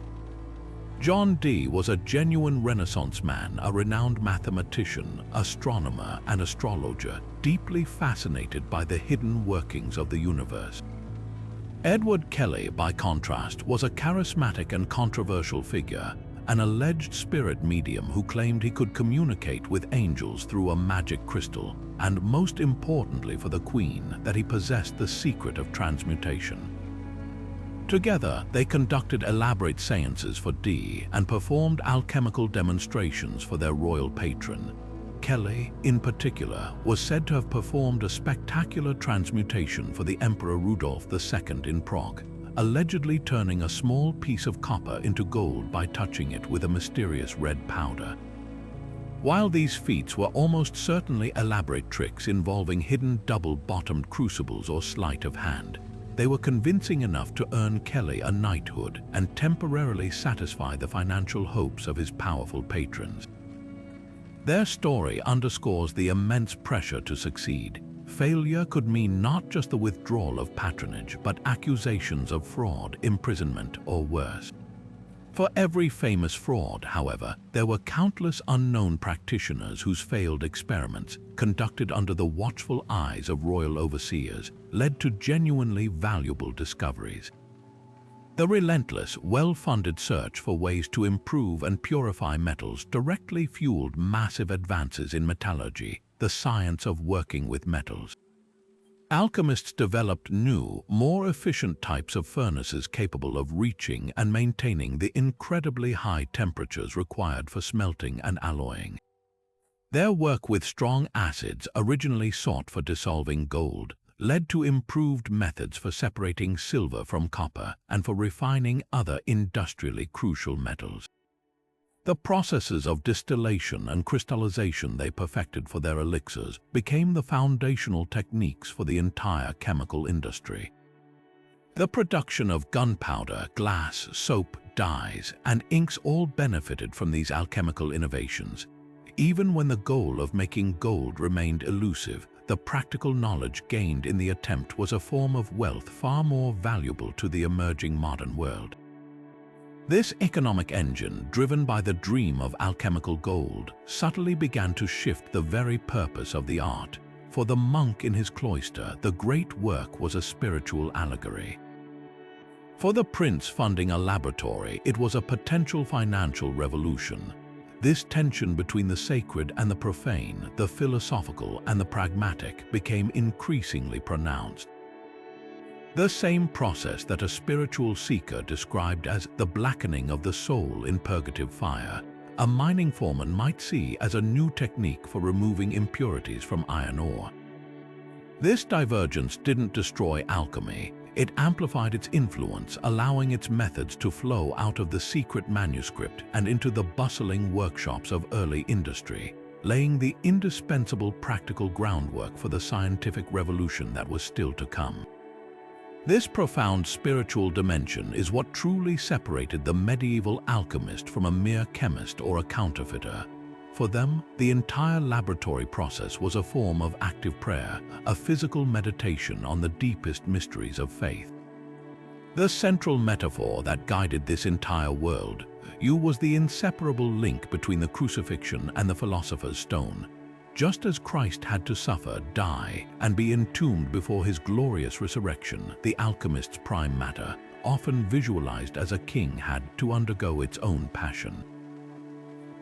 A: John Dee was a genuine Renaissance man, a renowned mathematician, astronomer, and astrologer, deeply fascinated by the hidden workings of the universe. Edward Kelly, by contrast, was a charismatic and controversial figure, an alleged spirit medium who claimed he could communicate with angels through a magic crystal, and most importantly for the Queen, that he possessed the secret of transmutation. Together, they conducted elaborate seances for Dee and performed alchemical demonstrations for their royal patron. Kelly, in particular, was said to have performed a spectacular transmutation for the Emperor Rudolf II in Prague, allegedly turning a small piece of copper into gold by touching it with a mysterious red powder. While these feats were almost certainly elaborate tricks involving hidden double-bottomed crucibles or sleight of hand, they were convincing enough to earn Kelly a knighthood and temporarily satisfy the financial hopes of his powerful patrons. Their story underscores the immense pressure to succeed. Failure could mean not just the withdrawal of patronage, but accusations of fraud, imprisonment, or worse. For every famous fraud, however, there were countless unknown practitioners whose failed experiments, conducted under the watchful eyes of royal overseers, led to genuinely valuable discoveries. The relentless, well-funded search for ways to improve and purify metals directly fueled massive advances in metallurgy, the science of working with metals. Alchemists developed new, more efficient types of furnaces capable of reaching and maintaining the incredibly high temperatures required for smelting and alloying. Their work with strong acids, originally sought for dissolving gold, led to improved methods for separating silver from copper and for refining other industrially crucial metals. The processes of distillation and crystallization they perfected for their elixirs became the foundational techniques for the entire chemical industry. The production of gunpowder, glass, soap, dyes, and inks all benefited from these alchemical innovations. Even when the goal of making gold remained elusive, the practical knowledge gained in the attempt was a form of wealth far more valuable to the emerging modern world. This economic engine, driven by the dream of alchemical gold, subtly began to shift the very purpose of the art. For the monk in his cloister, the great work was a spiritual allegory. For the prince funding a laboratory, it was a potential financial revolution. This tension between the sacred and the profane, the philosophical and the pragmatic, became increasingly pronounced. The same process that a spiritual seeker described as the blackening of the soul in purgative fire, a mining foreman might see as a new technique for removing impurities from iron ore. This divergence didn't destroy alchemy, it amplified its influence, allowing its methods to flow out of the secret manuscript and into the bustling workshops of early industry, laying the indispensable practical groundwork for the scientific revolution that was still to come. This profound spiritual dimension is what truly separated the medieval alchemist from a mere chemist or a counterfeiter. For them, the entire laboratory process was a form of active prayer, a physical meditation on the deepest mysteries of faith. The central metaphor that guided this entire world was the inseparable link between the crucifixion and the philosopher's stone. Just as Christ had to suffer, die, and be entombed before his glorious resurrection, the alchemist's prime matter, often visualized as a king, had to undergo its own passion.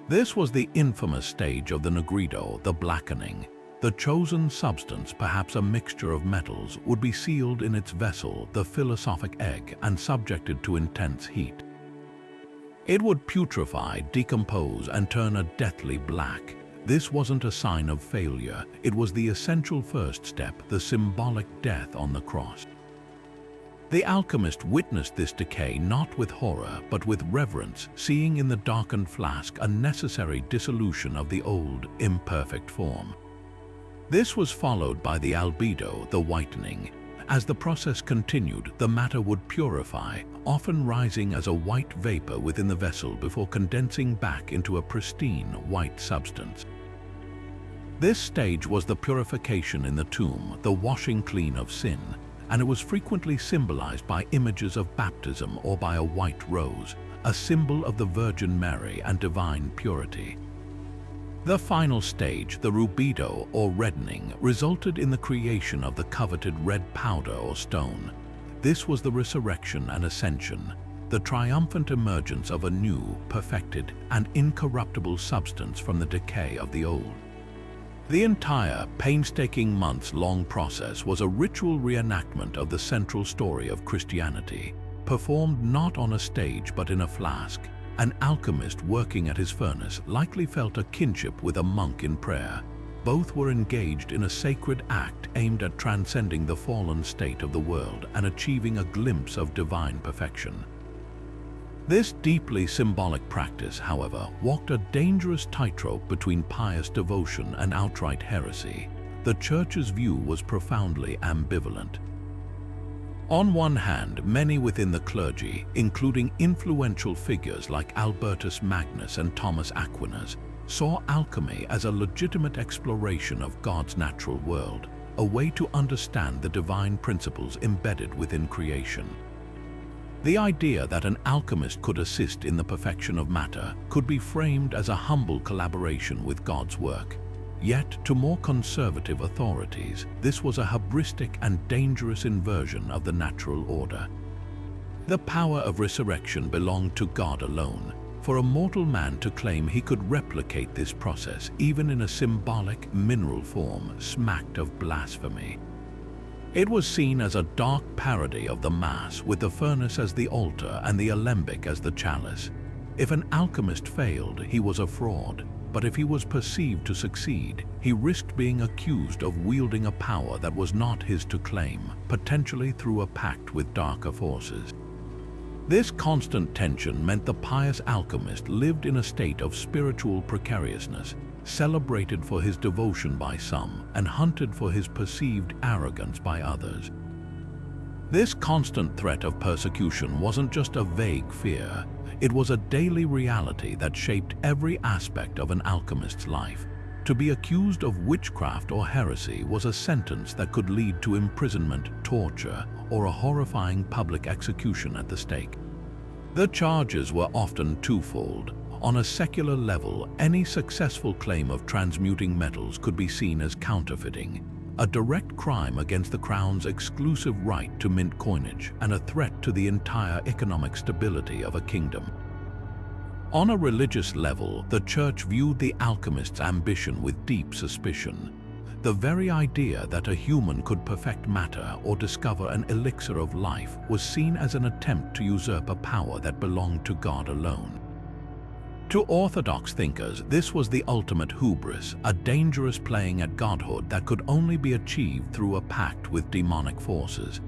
A: This was the infamous stage of the nigredo, the blackening. The chosen substance, perhaps a mixture of metals, would be sealed in its vessel, the philosophic egg, and subjected to intense heat. It would putrefy, decompose, and turn a deathly black. This wasn't a sign of failure, it was the essential first step, the symbolic death on the cross. The alchemist witnessed this decay not with horror, but with reverence, seeing in the darkened flask a necessary dissolution of the old, imperfect form. This was followed by the albedo, the whitening. As the process continued, the matter would purify, often rising as a white vapor within the vessel before condensing back into a pristine white substance. This stage was the purification in the tomb, the washing clean of sin, and it was frequently symbolized by images of baptism or by a white rose, a symbol of the Virgin Mary and divine purity. The final stage, the rubedo or reddening, resulted in the creation of the coveted red powder or stone. This was the resurrection and ascension, the triumphant emergence of a new, perfected, and incorruptible substance from the decay of the old. The entire, painstaking months-long process was a ritual reenactment of the central story of Christianity, performed not on a stage but in a flask. An alchemist working at his furnace likely felt a kinship with a monk in prayer. Both were engaged in a sacred act aimed at transcending the fallen state of the world and achieving a glimpse of divine perfection. This deeply symbolic practice, however, walked a dangerous tightrope between pious devotion and outright heresy. The Church's view was profoundly ambivalent. On one hand, many within the clergy, including influential figures like Albertus Magnus and Thomas Aquinas, saw alchemy as a legitimate exploration of God's natural world, a way to understand the divine principles embedded within creation. The idea that an alchemist could assist in the perfection of matter could be framed as a humble collaboration with God's work. Yet, to more conservative authorities, this was a hubristic and dangerous inversion of the natural order. The power of resurrection belonged to God alone. For a mortal man to claim he could replicate this process, even in a symbolic, mineral form, smacked of blasphemy. It was seen as a dark parody of the Mass, with the furnace as the altar and the alembic as the chalice. If an alchemist failed, he was a fraud. But if he was perceived to succeed, he risked being accused of wielding a power that was not his to claim, potentially through a pact with darker forces. This constant tension meant the pious alchemist lived in a state of spiritual precariousness, celebrated for his devotion by some and hunted for his perceived arrogance by others. This constant threat of persecution wasn't just a vague fear. It was a daily reality that shaped every aspect of an alchemist's life. To be accused of witchcraft or heresy was a sentence that could lead to imprisonment, torture, or a horrifying public execution at the stake. The charges were often twofold. On a secular level, any successful claim of transmuting metals could be seen as counterfeiting, a direct crime against the crown's exclusive right to mint coinage and a threat to the entire economic stability of a kingdom. On a religious level, the Church viewed the alchemist's ambition with deep suspicion. The very idea that a human could perfect matter or discover an elixir of life was seen as an attempt to usurp a power that belonged to God alone. To orthodox thinkers, this was the ultimate hubris, a dangerous playing at godhood that could only be achieved through a pact with demonic forces.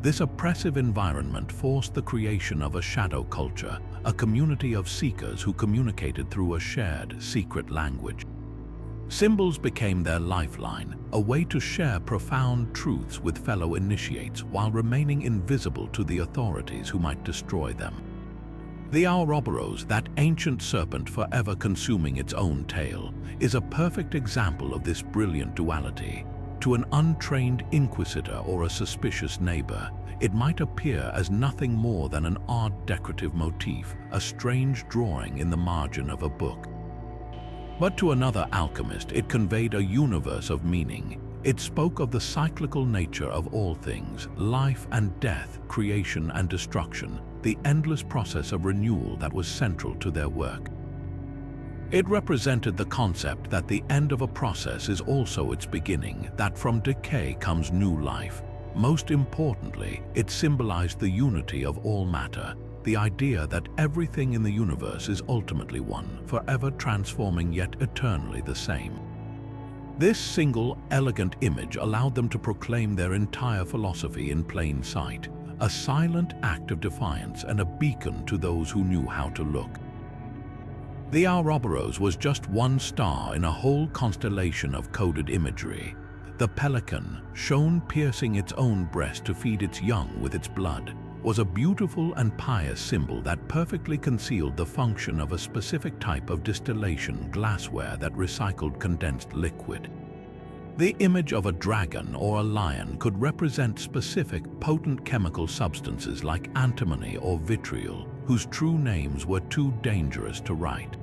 A: This oppressive environment forced the creation of a shadow culture, a community of seekers who communicated through a shared, secret language. Symbols became their lifeline, a way to share profound truths with fellow initiates while remaining invisible to the authorities who might destroy them. The Ouroboros, that ancient serpent forever consuming its own tail, is a perfect example of this brilliant duality. To an untrained inquisitor or a suspicious neighbor, it might appear as nothing more than an odd decorative motif, a strange drawing in the margin of a book. But to another alchemist, it conveyed a universe of meaning. It spoke of the cyclical nature of all things, life and death, creation and destruction, the endless process of renewal that was central to their work. It represented the concept that the end of a process is also its beginning, that from decay comes new life. Most importantly, it symbolized the unity of all matter, the idea that everything in the universe is ultimately one, forever transforming yet eternally the same. This single, elegant image allowed them to proclaim their entire philosophy in plain sight, a silent act of defiance and a beacon to those who knew how to look. The Ouroboros was just one star in a whole constellation of coded imagery. The pelican, shown piercing its own breast to feed its young with its blood, was a beautiful and pious symbol that perfectly concealed the function of a specific type of distillation glassware that recycled condensed liquid. The image of a dragon or a lion could represent specific potent chemical substances like antimony or vitriol, whose true names were too dangerous to write.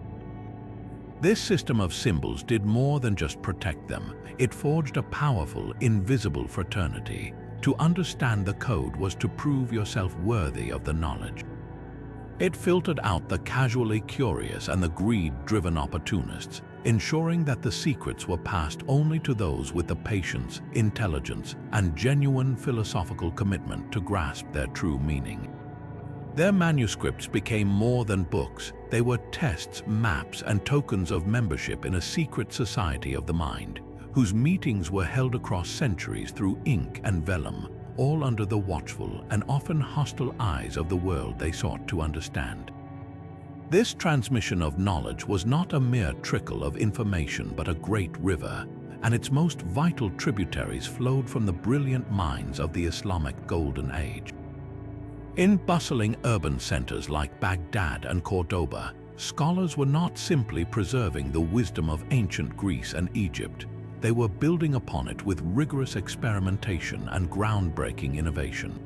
A: This system of symbols did more than just protect them. It forged a powerful, invisible fraternity. To understand the code was to prove yourself worthy of the knowledge. It filtered out the casually curious and the greed-driven opportunists, ensuring that the secrets were passed only to those with the patience, intelligence, and genuine philosophical commitment to grasp their true meaning. Their manuscripts became more than books. They were tests, maps, and tokens of membership in a secret society of the mind, whose meetings were held across centuries through ink and vellum, all under the watchful and often hostile eyes of the world they sought to understand. This transmission of knowledge was not a mere trickle of information but a great river, and its most vital tributaries flowed from the brilliant minds of the Islamic Golden Age. In bustling urban centers like Baghdad and Cordoba, scholars were not simply preserving the wisdom of ancient Greece and Egypt. They were building upon it with rigorous experimentation and groundbreaking innovation.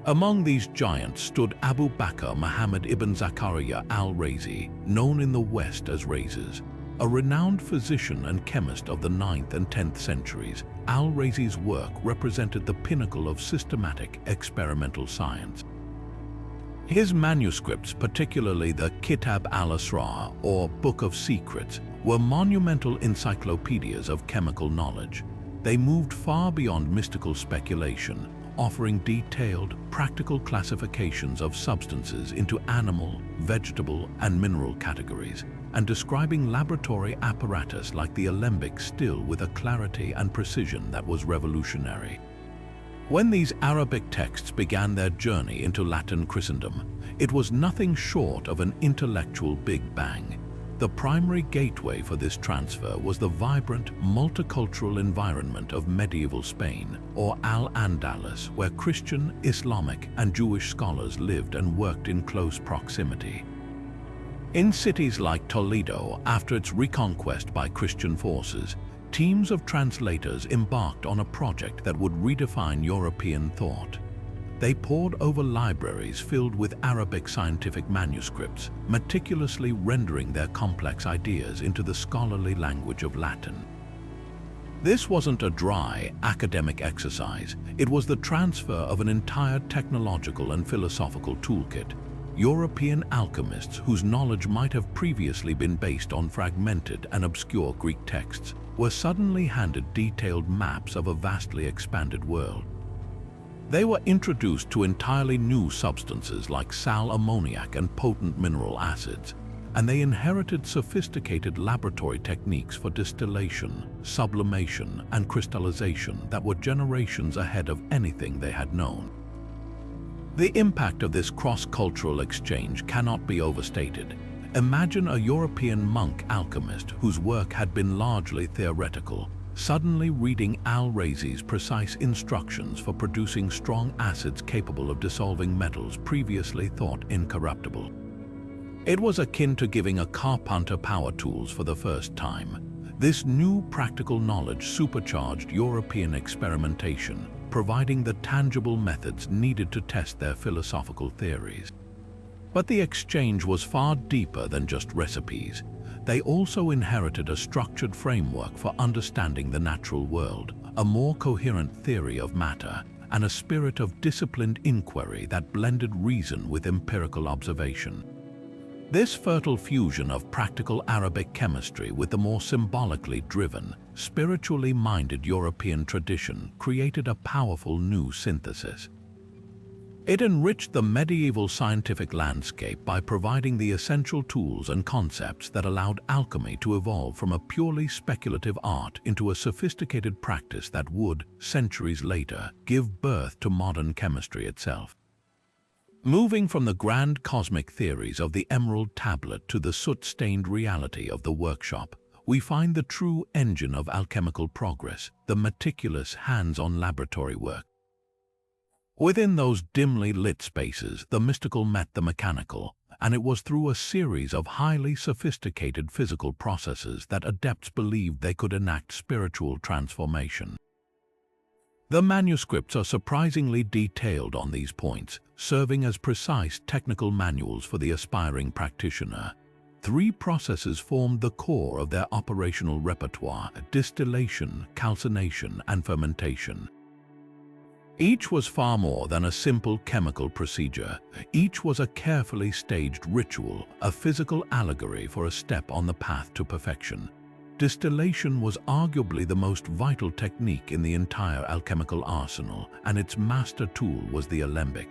A: Among these giants stood Abu Bakr Muhammad ibn Zakaria al-Razi, known in the West as Razes. A renowned physician and chemist of the 9th and 10th centuries, al-Razi's work represented the pinnacle of systematic experimental science. His manuscripts, particularly the Kitab al-Asrar, or Book of Secrets, were monumental encyclopedias of chemical knowledge. They moved far beyond mystical speculation, offering detailed, practical classifications of substances into animal, vegetable, and mineral categories, and describing laboratory apparatus like the alembic still with a clarity and precision that was revolutionary. When these Arabic texts began their journey into Latin Christendom, it was nothing short of an intellectual Big Bang. The primary gateway for this transfer was the vibrant, multicultural environment of medieval Spain, or Al-Andalus, where Christian, Islamic, and Jewish scholars lived and worked in close proximity. In cities like Toledo, after its reconquest by Christian forces, teams of translators embarked on a project that would redefine European thought. They pored over libraries filled with Arabic scientific manuscripts, meticulously rendering their complex ideas into the scholarly language of Latin. This wasn't a dry, academic exercise. It was the transfer of an entire technological and philosophical toolkit. European alchemists, whose knowledge might have previously been based on fragmented and obscure Greek texts, were suddenly handed detailed maps of a vastly expanded world. They were introduced to entirely new substances like sal ammoniac and potent mineral acids, and they inherited sophisticated laboratory techniques for distillation, sublimation, and crystallization that were generations ahead of anything they had known. The impact of this cross-cultural exchange cannot be overstated. Imagine a European monk alchemist whose work had been largely theoretical, suddenly reading al-Razi's precise instructions for producing strong acids capable of dissolving metals previously thought incorruptible. It was akin to giving a carpenter power tools for the first time. This new practical knowledge supercharged European experimentation, providing the tangible methods needed to test their philosophical theories. But the exchange was far deeper than just recipes. They also inherited a structured framework for understanding the natural world, a more coherent theory of matter, and a spirit of disciplined inquiry that blended reason with empirical observation. This fertile fusion of practical Arabic chemistry with the more symbolically driven, spiritually minded European tradition created a powerful new synthesis. It enriched the medieval scientific landscape by providing the essential tools and concepts that allowed alchemy to evolve from a purely speculative art into a sophisticated practice that would, centuries later, give birth to modern chemistry itself. Moving from the grand cosmic theories of the emerald tablet to the soot-stained reality of the workshop, we find the true engine of alchemical progress, the meticulous hands-on laboratory work. Within those dimly lit spaces, the mystical met the mechanical, and it was through a series of highly sophisticated physical processes that adepts believed they could enact spiritual transformation. The manuscripts are surprisingly detailed on these points, serving as precise technical manuals for the aspiring practitioner. 3 processes formed the core of their operational repertoire: distillation, calcination, and fermentation. Each was far more than a simple chemical procedure. Each was a carefully staged ritual, a physical allegory for a step on the path to perfection. Distillation was arguably the most vital technique in the entire alchemical arsenal, and its master tool was the alembic.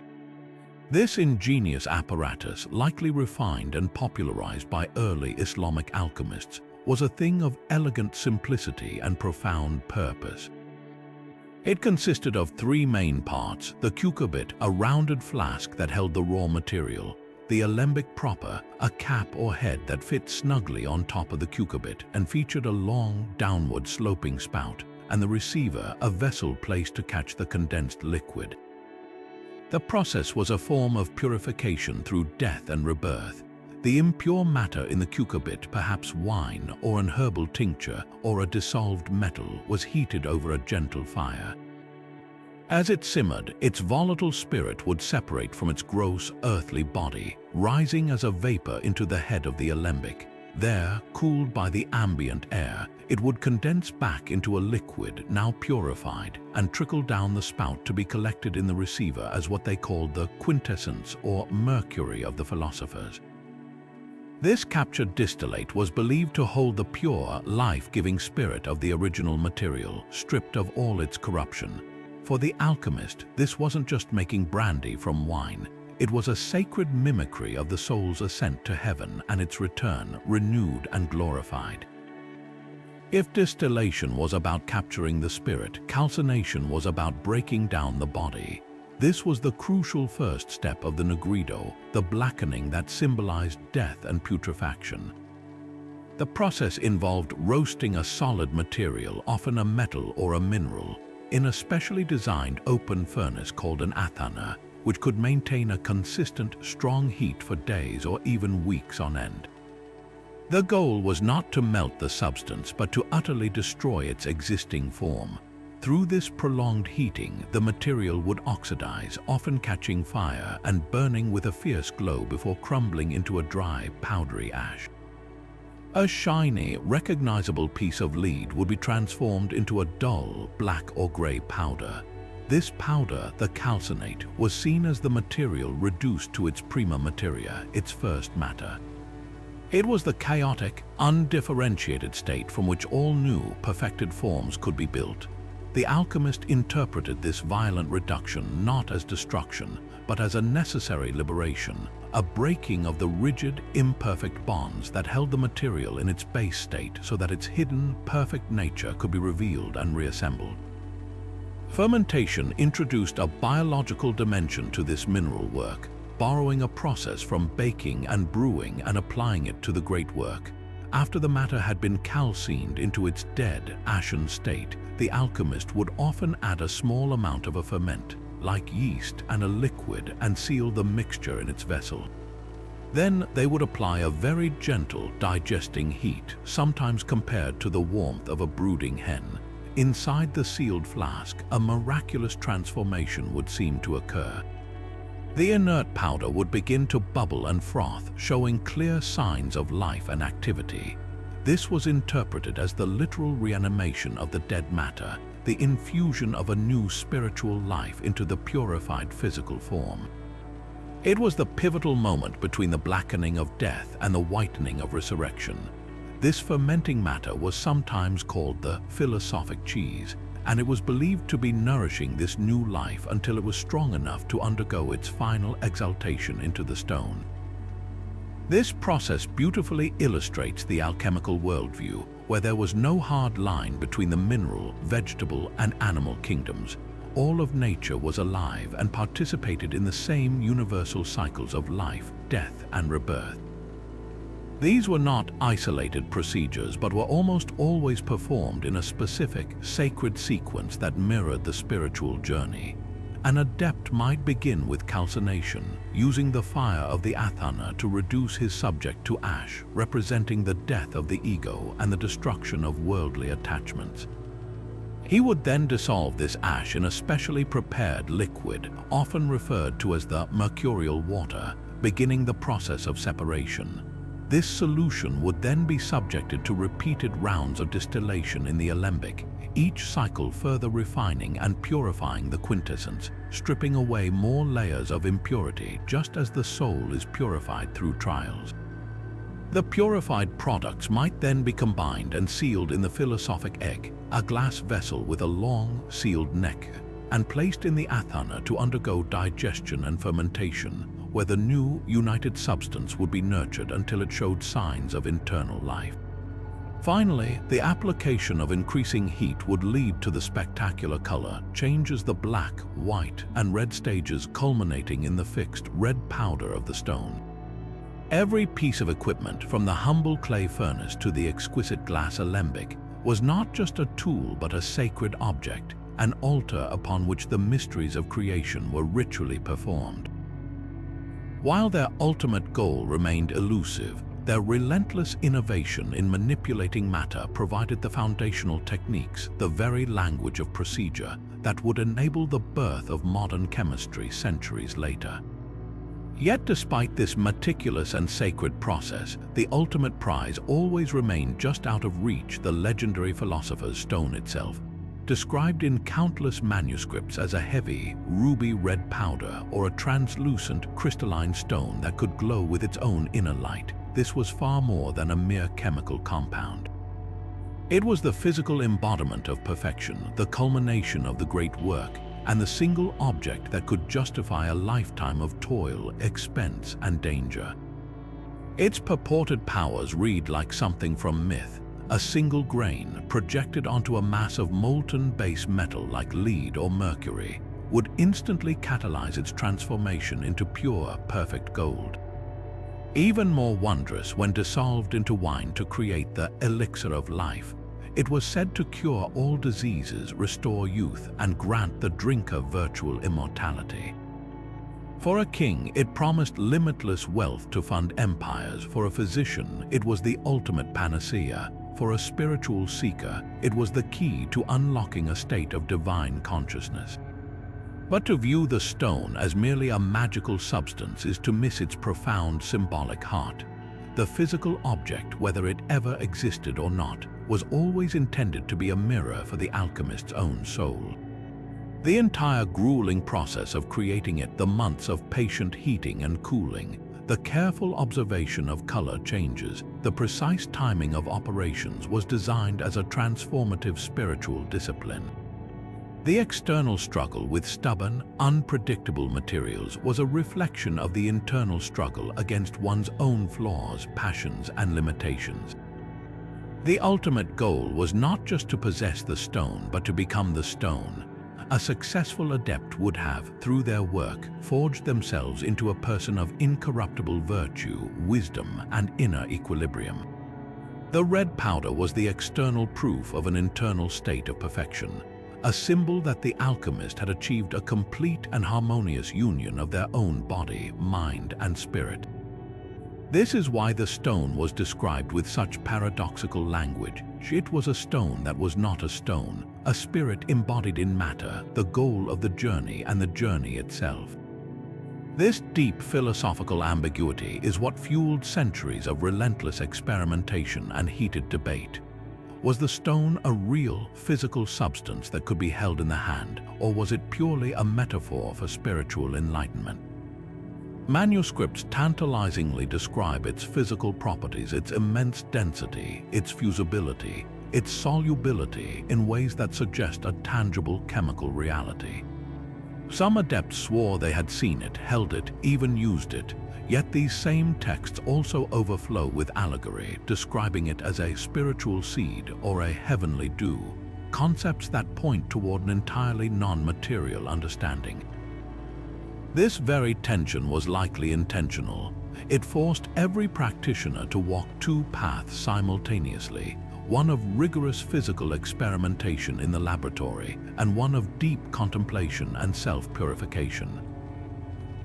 A: This ingenious apparatus, likely refined and popularized by early Islamic alchemists, was a thing of elegant simplicity and profound purpose. It consisted of 3 main parts: the cucurbit, a rounded flask that held the raw material; the alembic proper, a cap or head that fit snugly on top of the cucurbit and featured a long, downward sloping spout; and the receiver, a vessel placed to catch the condensed liquid. The process was a form of purification through death and rebirth. The impure matter in the cucurbit, perhaps wine or an herbal tincture or a dissolved metal, was heated over a gentle fire. As it simmered, its volatile spirit would separate from its gross, earthly body, rising as a vapor into the head of the alembic. There, cooled by the ambient air, it would condense back into a liquid, now purified, and trickle down the spout to be collected in the receiver as what they called the quintessence or mercury of the philosophers. This captured distillate was believed to hold the pure, life-giving spirit of the original material, stripped of all its corruption. For the alchemist, this wasn't just making brandy from wine. It was a sacred mimicry of the soul's ascent to heaven and its return, renewed and glorified. If distillation was about capturing the spirit, calcination was about breaking down the body. This was the crucial first step of the nigrido, the blackening that symbolized death and putrefaction. The process involved roasting a solid material, often a metal or a mineral, in a specially designed open furnace called an athana, which could maintain a consistent, strong heat for days or even weeks on end. The goal was not to melt the substance, but to utterly destroy its existing form. Through this prolonged heating, the material would oxidize, often catching fire and burning with a fierce glow before crumbling into a dry, powdery ash. A shiny, recognizable piece of lead would be transformed into a dull, black or gray powder. This powder, the calcinate, was seen as the material reduced to its prima materia, its first matter. It was the chaotic, undifferentiated state from which all new, perfected forms could be built. The alchemist interpreted this violent reduction not as destruction, but as a necessary liberation, a breaking of the rigid, imperfect bonds that held the material in its base state so that its hidden, perfect nature could be revealed and reassembled. Fermentation introduced a biological dimension to this mineral work, borrowing a process from baking and brewing and applying it to the great work. After the matter had been calcined into its dead, ashen state, the alchemist would often add a small amount of a ferment, like yeast and a liquid, and seal the mixture in its vessel. Then they would apply a very gentle, digesting heat, sometimes compared to the warmth of a brooding hen. Inside the sealed flask, a miraculous transformation would seem to occur. The inert powder would begin to bubble and froth, showing clear signs of life and activity. This was interpreted as the literal reanimation of the dead matter, the infusion of a new spiritual life into the purified physical form. It was the pivotal moment between the blackening of death and the whitening of resurrection. This fermenting matter was sometimes called the philosophic cheese, and it was believed to be nourishing this new life until it was strong enough to undergo its final exaltation into the stone. This process beautifully illustrates the alchemical worldview, where there was no hard line between the mineral, vegetable, and animal kingdoms. All of nature was alive and participated in the same universal cycles of life, death, and rebirth. These were not isolated procedures, but were almost always performed in a specific, sacred sequence that mirrored the spiritual journey. An adept might begin with calcination, using the fire of the athana to reduce his subject to ash, representing the death of the ego and the destruction of worldly attachments. He would then dissolve this ash in a specially prepared liquid, often referred to as the mercurial water, beginning the process of separation. This solution would then be subjected to repeated rounds of distillation in the alembic, each cycle further refining and purifying the quintessence, stripping away more layers of impurity just as the soul is purified through trials. The purified products might then be combined and sealed in the philosophic egg, a glass vessel with a long, sealed neck, and placed in the athana to undergo digestion and fermentation, where the new, united substance would be nurtured until it showed signs of internal life. Finally, the application of increasing heat would lead to the spectacular color changes, the black, white, and red stages culminating in the fixed red powder of the stone. Every piece of equipment, from the humble clay furnace to the exquisite glass alembic, was not just a tool but a sacred object, an altar upon which the mysteries of creation were ritually performed. While their ultimate goal remained elusive, their relentless innovation in manipulating matter provided the foundational techniques, the very language of procedure, that would enable the birth of modern chemistry centuries later. Yet despite this meticulous and sacred process, the ultimate prize always remained just out of reach: the legendary philosopher's stone itself. Described in countless manuscripts as a heavy, ruby-red powder or a translucent, crystalline stone that could glow with its own inner light, this was far more than a mere chemical compound. It was the physical embodiment of perfection, the culmination of the great work, and the single object that could justify a lifetime of toil, expense, and danger. Its purported powers read like something from myth. A single grain, projected onto a mass of molten base metal like lead or mercury, would instantly catalyze its transformation into pure, perfect gold. Even more wondrous, when dissolved into wine to create the elixir of life, it was said to cure all diseases, restore youth, and grant the drinker virtual immortality. For a king, it promised limitless wealth to fund empires. For a physician, it was the ultimate panacea. For a spiritual seeker, it was the key to unlocking a state of divine consciousness. But to view the stone as merely a magical substance is to miss its profound symbolic heart. The physical object, whether it ever existed or not, was always intended to be a mirror for the alchemist's own soul. The entire grueling process of creating it, the months of patient heating and cooling, the careful observation of color changes, the precise timing of operations, was designed as a transformative spiritual discipline. The external struggle with stubborn, unpredictable materials was a reflection of the internal struggle against one's own flaws, passions, and limitations. The ultimate goal was not just to possess the stone, but to become the stone. A successful adept would have, through their work, forged themselves into a person of incorruptible virtue, wisdom, and inner equilibrium. The red powder was the external proof of an internal state of perfection, a symbol that the alchemist had achieved a complete and harmonious union of their own body, mind, and spirit. This is why the stone was described with such paradoxical language. It was a stone that was not a stone, a spirit embodied in matter, the goal of the journey and the journey itself. This deep philosophical ambiguity is what fueled centuries of relentless experimentation and heated debate. Was the stone a real, physical substance that could be held in the hand, or was it purely a metaphor for spiritual enlightenment? Manuscripts tantalizingly describe its physical properties, its immense density, its fusibility, its solubility in ways that suggest a tangible chemical reality. Some adepts swore they had seen it, held it, even used it, yet these same texts also overflow with allegory, describing it as a spiritual seed or a heavenly dew, concepts that point toward an entirely non-material understanding. This very tension was likely intentional. It forced every practitioner to walk two paths simultaneously, one of rigorous physical experimentation in the laboratory and one of deep contemplation and self-purification.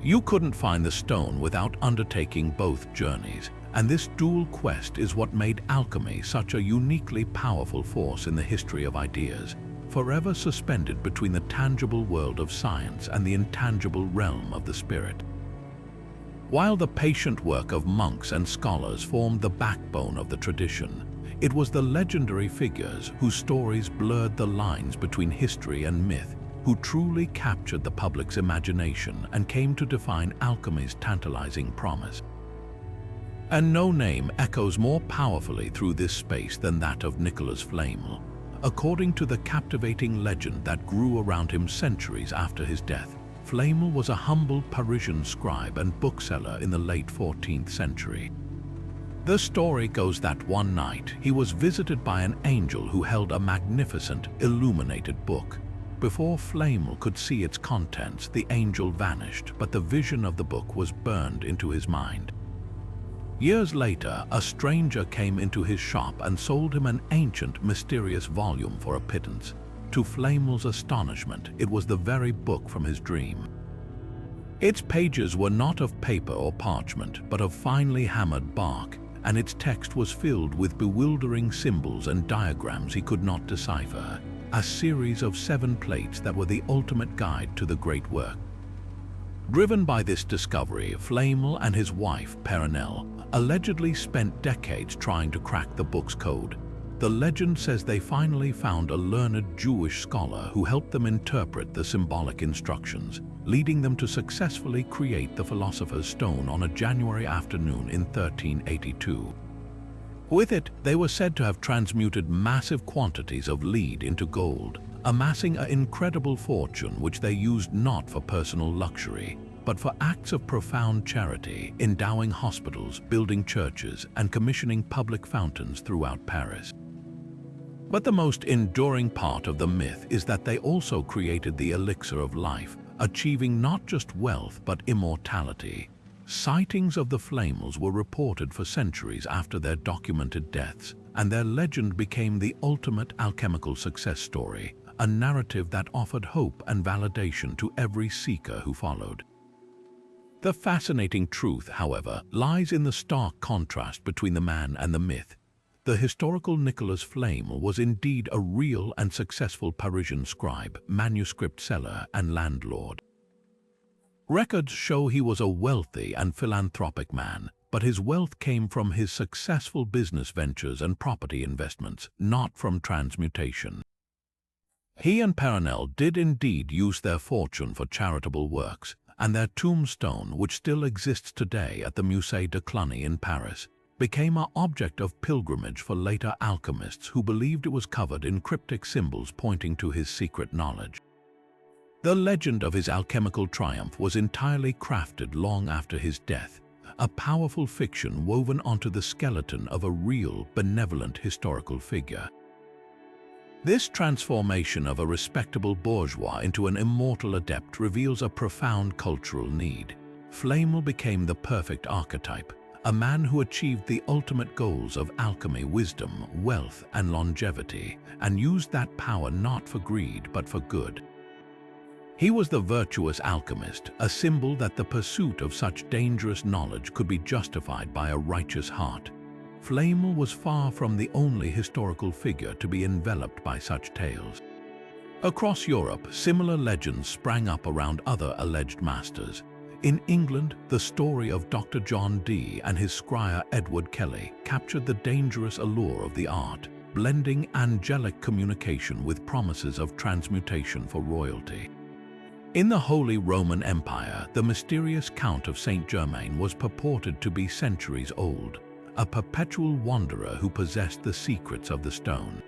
A: You couldn't find the stone without undertaking both journeys, and this dual quest is what made alchemy such a uniquely powerful force in the history of ideas. forever suspended between the tangible world of science and the intangible realm of the spirit. While the patient work of monks and scholars formed the backbone of the tradition, it was the legendary figures whose stories blurred the lines between history and myth who truly captured the public's imagination and came to define alchemy's tantalizing promise. And no name echoes more powerfully through this space than that of Nicholas Flamel. According to the captivating legend that grew around him centuries after his death, Flamel was a humble Parisian scribe and bookseller in the late 14th century. The story goes that one night he was visited by an angel who held a magnificent, illuminated book. Before Flamel could see its contents, the angel vanished, but the vision of the book was burned into his mind. Years later, a stranger came into his shop and sold him an ancient, mysterious volume for a pittance. To Flamel's astonishment, it was the very book from his dream. Its pages were not of paper or parchment, but of finely hammered bark, and its text was filled with bewildering symbols and diagrams he could not decipher, a series of 7 plates that were the ultimate guide to the great work. Driven by this discovery, Flamel and his wife, Perenelle, allegedly spent decades trying to crack the book's code. The legend says they finally found a learned Jewish scholar who helped them interpret the symbolic instructions, leading them to successfully create the Philosopher's Stone on a January afternoon in 1382. With it, they were said to have transmuted massive quantities of lead into gold, amassing an incredible fortune which they used not for personal luxury, but for acts of profound charity, endowing hospitals, building churches, and commissioning public fountains throughout Paris. But the most enduring part of the myth is that they also created the elixir of life, achieving not just wealth but immortality. Sightings of the Flamels were reported for centuries after their documented deaths, and their legend became the ultimate alchemical success story, a narrative that offered hope and validation to every seeker who followed. The fascinating truth, however, lies in the stark contrast between the man and the myth. The historical Nicholas Flamel was indeed a real and successful Parisian scribe, manuscript seller, and landlord. Records show he was a wealthy and philanthropic man, but his wealth came from his successful business ventures and property investments, not from transmutation. He and Perenelle did indeed use their fortune for charitable works, and their tombstone, which still exists today at the Musée de Cluny in Paris, became an object of pilgrimage for later alchemists who believed it was covered in cryptic symbols pointing to his secret knowledge. The legend of his alchemical triumph was entirely crafted long after his death, a powerful fiction woven onto the skeleton of a real, benevolent historical figure. This transformation of a respectable bourgeois into an immortal adept reveals a profound cultural need. Flamel became the perfect archetype, a man who achieved the ultimate goals of alchemy, wisdom, wealth, and longevity, and used that power not for greed but for good. He was the virtuous alchemist, a symbol that the pursuit of such dangerous knowledge could be justified by a righteous heart. Flamel was far from the only historical figure to be enveloped by such tales. Across Europe, similar legends sprang up around other alleged masters. In England, the story of Dr. John Dee and his squire Edward Kelly captured the dangerous allure of the art, blending angelic communication with promises of transmutation for royalty. In the Holy Roman Empire, the mysterious Count of Saint Germain was purported to be centuries old, a perpetual wanderer who possessed the secrets of the stone.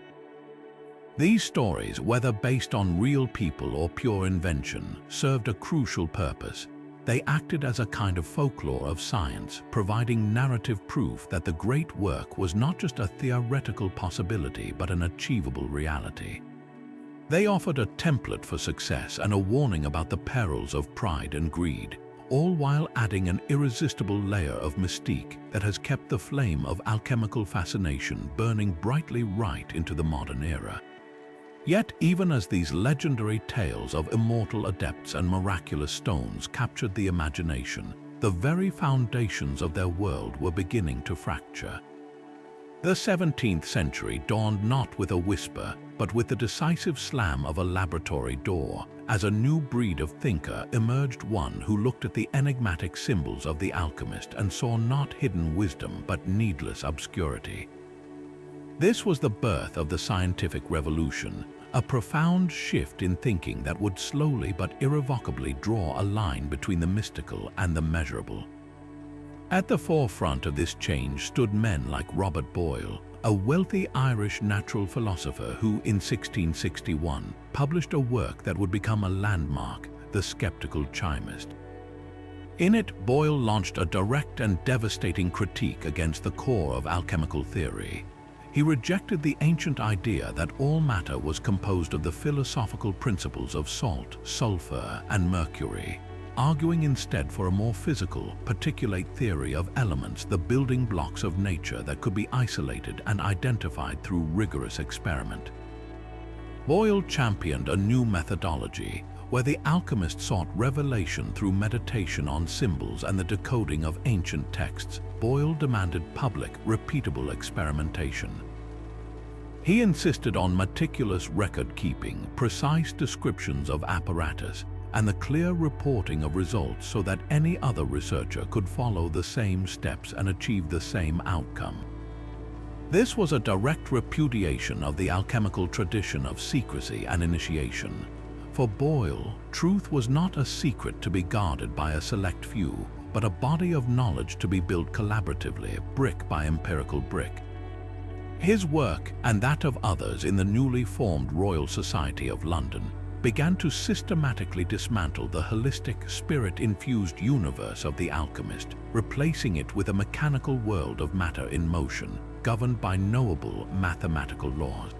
A: These stories, whether based on real people or pure invention, served a crucial purpose. They acted as a kind of folklore of science, providing narrative proof that the great work was not just a theoretical possibility but an achievable reality. They offered a template for success and a warning about the perils of pride and greed, all while adding an irresistible layer of mystique that has kept the flame of alchemical fascination burning brightly right into the modern era. Yet, even as these legendary tales of immortal adepts and miraculous stones captured the imagination, the very foundations of their world were beginning to fracture. The 17th century dawned not with a whisper, but with the decisive slam of a laboratory door, as a new breed of thinker emerged, one who looked at the enigmatic symbols of the alchemist and saw not hidden wisdom but needless obscurity. This was the birth of the scientific revolution, a profound shift in thinking that would slowly but irrevocably draw a line between the mystical and the measurable. At the forefront of this change stood men like Robert Boyle, a wealthy Irish natural philosopher who, in 1661, published a work that would become a landmark, The Skeptical Chymist. In it, Boyle launched a direct and devastating critique against the core of alchemical theory. He rejected the ancient idea that all matter was composed of the philosophical principles of salt, sulfur, and mercury, arguing instead for a more physical, particulate theory of elements, the building blocks of nature that could be isolated and identified through rigorous experiment. Boyle championed a new methodology, where the alchemist sought revelation through meditation on symbols and the decoding of ancient texts. Boyle demanded public, repeatable experimentation. He insisted on meticulous record-keeping, precise descriptions of apparatus, and the clear reporting of results so that any other researcher could follow the same steps and achieve the same outcome. This was a direct repudiation of the alchemical tradition of secrecy and initiation. For Boyle, truth was not a secret to be guarded by a select few, but a body of knowledge to be built collaboratively, brick by empirical brick. His work, and that of others in the newly formed Royal Society of London, began to systematically dismantle the holistic, spirit-infused universe of the alchemist, replacing it with a mechanical world of matter in motion, governed by knowable mathematical laws.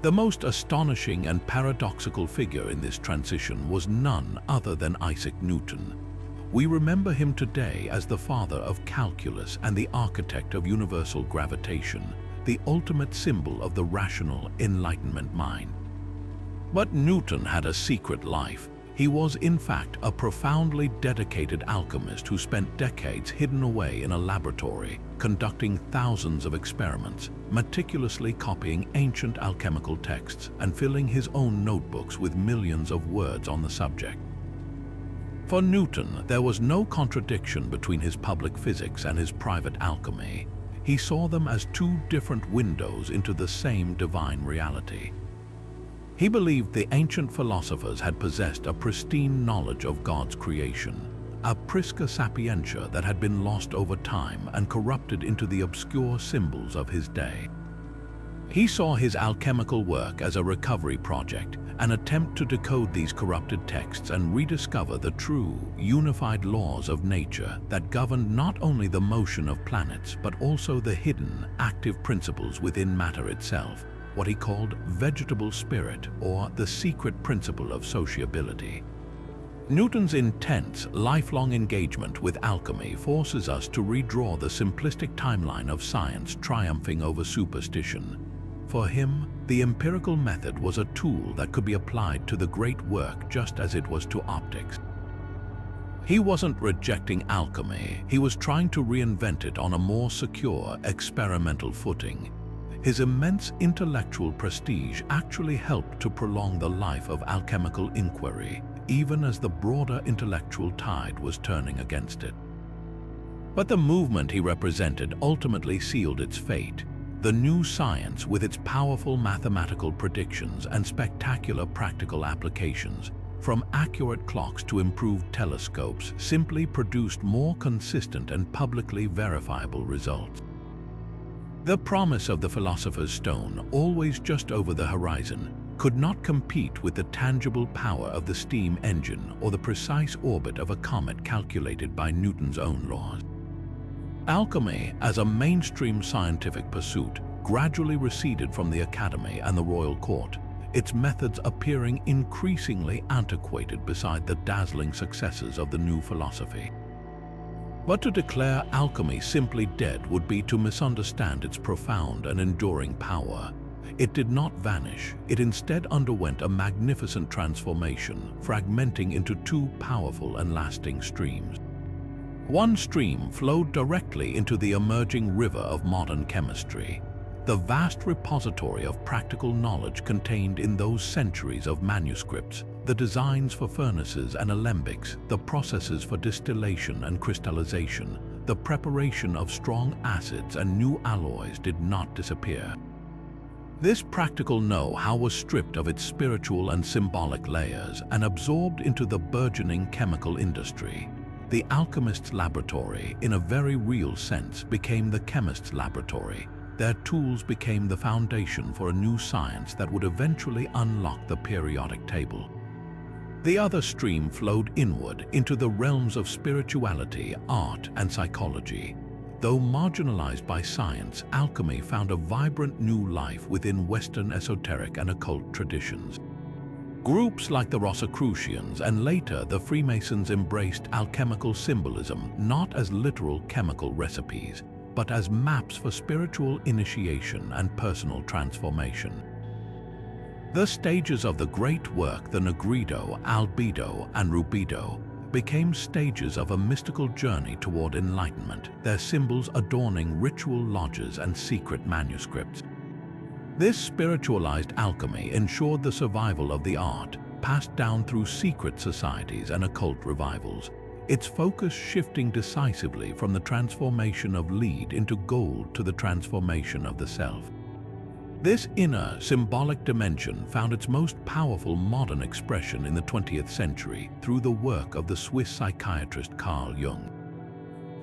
A: The most astonishing and paradoxical figure in this transition was none other than Isaac Newton. We remember him today as the father of calculus and the architect of universal gravitation, the ultimate symbol of the rational Enlightenment mind. But Newton had a secret life. He was, in fact, a profoundly dedicated alchemist who spent decades hidden away in a laboratory, conducting thousands of experiments, meticulously copying ancient alchemical texts, and filling his own notebooks with millions of words on the subject. For Newton, there was no contradiction between his public physics and his private alchemy. He saw them as two different windows into the same divine reality. He believed the ancient philosophers had possessed a pristine knowledge of God's creation, a prisca sapientia that had been lost over time and corrupted into the obscure symbols of his day. He saw his alchemical work as a recovery project, an attempt to decode these corrupted texts and rediscover the true, unified laws of nature that governed not only the motion of planets but also the hidden, active principles within matter itself, what he called vegetable spirit, or the secret principle of sociability. Newton's intense, lifelong engagement with alchemy forces us to redraw the simplistic timeline of science triumphing over superstition. For him, the empirical method was a tool that could be applied to the great work just as it was to optics. He wasn't rejecting alchemy, he was trying to reinvent it on a more secure, experimental footing. His immense intellectual prestige actually helped to prolong the life of alchemical inquiry, even as the broader intellectual tide was turning against it. But the movement he represented ultimately sealed its fate. The new science, with its powerful mathematical predictions and spectacular practical applications, from accurate clocks to improved telescopes, simply produced more consistent and publicly verifiable results. The promise of the philosopher's stone, always just over the horizon, could not compete with the tangible power of the steam engine or the precise orbit of a comet calculated by Newton's own laws. Alchemy, as a mainstream scientific pursuit, gradually receded from the academy and the royal court, its methods appearing increasingly antiquated beside the dazzling successes of the new philosophy. But to declare alchemy simply dead would be to misunderstand its profound and enduring power. It did not vanish, it instead underwent a magnificent transformation, fragmenting into two powerful and lasting streams. One stream flowed directly into the emerging river of modern chemistry. the vast repository of practical knowledge contained in those centuries of manuscripts, the designs for furnaces and alembics, the processes for distillation and crystallization, the preparation of strong acids and new alloys did not disappear. This practical know-how was stripped of its spiritual and symbolic layers and absorbed into the burgeoning chemical industry. The alchemist's laboratory, in a very real sense, became the chemist's laboratory. Their tools became the foundation for a new science that would eventually unlock the periodic table. The other stream flowed inward into the realms of spirituality, art, and psychology. Though marginalized by science, alchemy found a vibrant new life within Western esoteric and occult traditions. Groups like the Rosicrucians and later the Freemasons embraced alchemical symbolism not as literal chemical recipes, but as maps for spiritual initiation and personal transformation. The stages of the great work, the Nigredo, Albedo, and Rubedo, became stages of a mystical journey toward enlightenment, their symbols adorning ritual lodges and secret manuscripts. This spiritualized alchemy ensured the survival of the art, passed down through secret societies and occult revivals, its focus shifting decisively from the transformation of lead into gold to the transformation of the self. This inner, symbolic dimension found its most powerful modern expression in the 20th century through the work of the Swiss psychiatrist Carl Jung.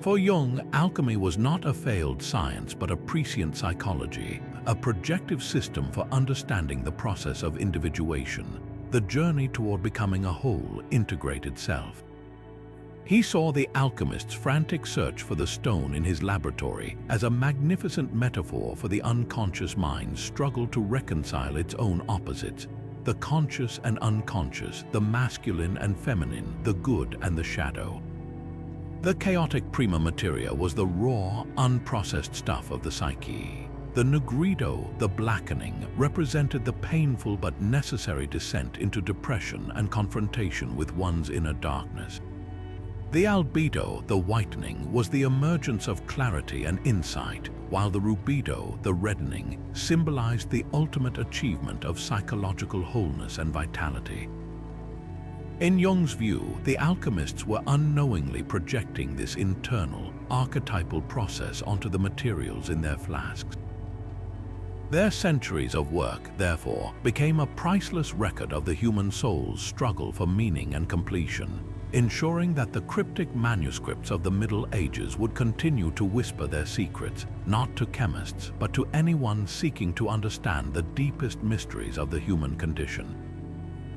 A: For Jung, alchemy was not a failed science but a prescient psychology, a projective system for understanding the process of individuation, the journey toward becoming a whole, integrated self. He saw the alchemist's frantic search for the stone in his laboratory as a magnificent metaphor for the unconscious mind's struggle to reconcile its own opposites, the conscious and unconscious, the masculine and feminine, the good and the shadow. The chaotic prima materia was the raw, unprocessed stuff of the psyche. The Nigredo, the blackening, represented the painful but necessary descent into depression and confrontation with one's inner darkness. The Albedo, the whitening, was the emergence of clarity and insight, while the Rubedo, the reddening, symbolized the ultimate achievement of psychological wholeness and vitality. In Jung's view, the alchemists were unknowingly projecting this internal, archetypal process onto the materials in their flasks. Their centuries of work, therefore, became a priceless record of the human soul's struggle for meaning and completion, ensuring that the cryptic manuscripts of the Middle Ages would continue to whisper their secrets, not to chemists, but to anyone seeking to understand the deepest mysteries of the human condition.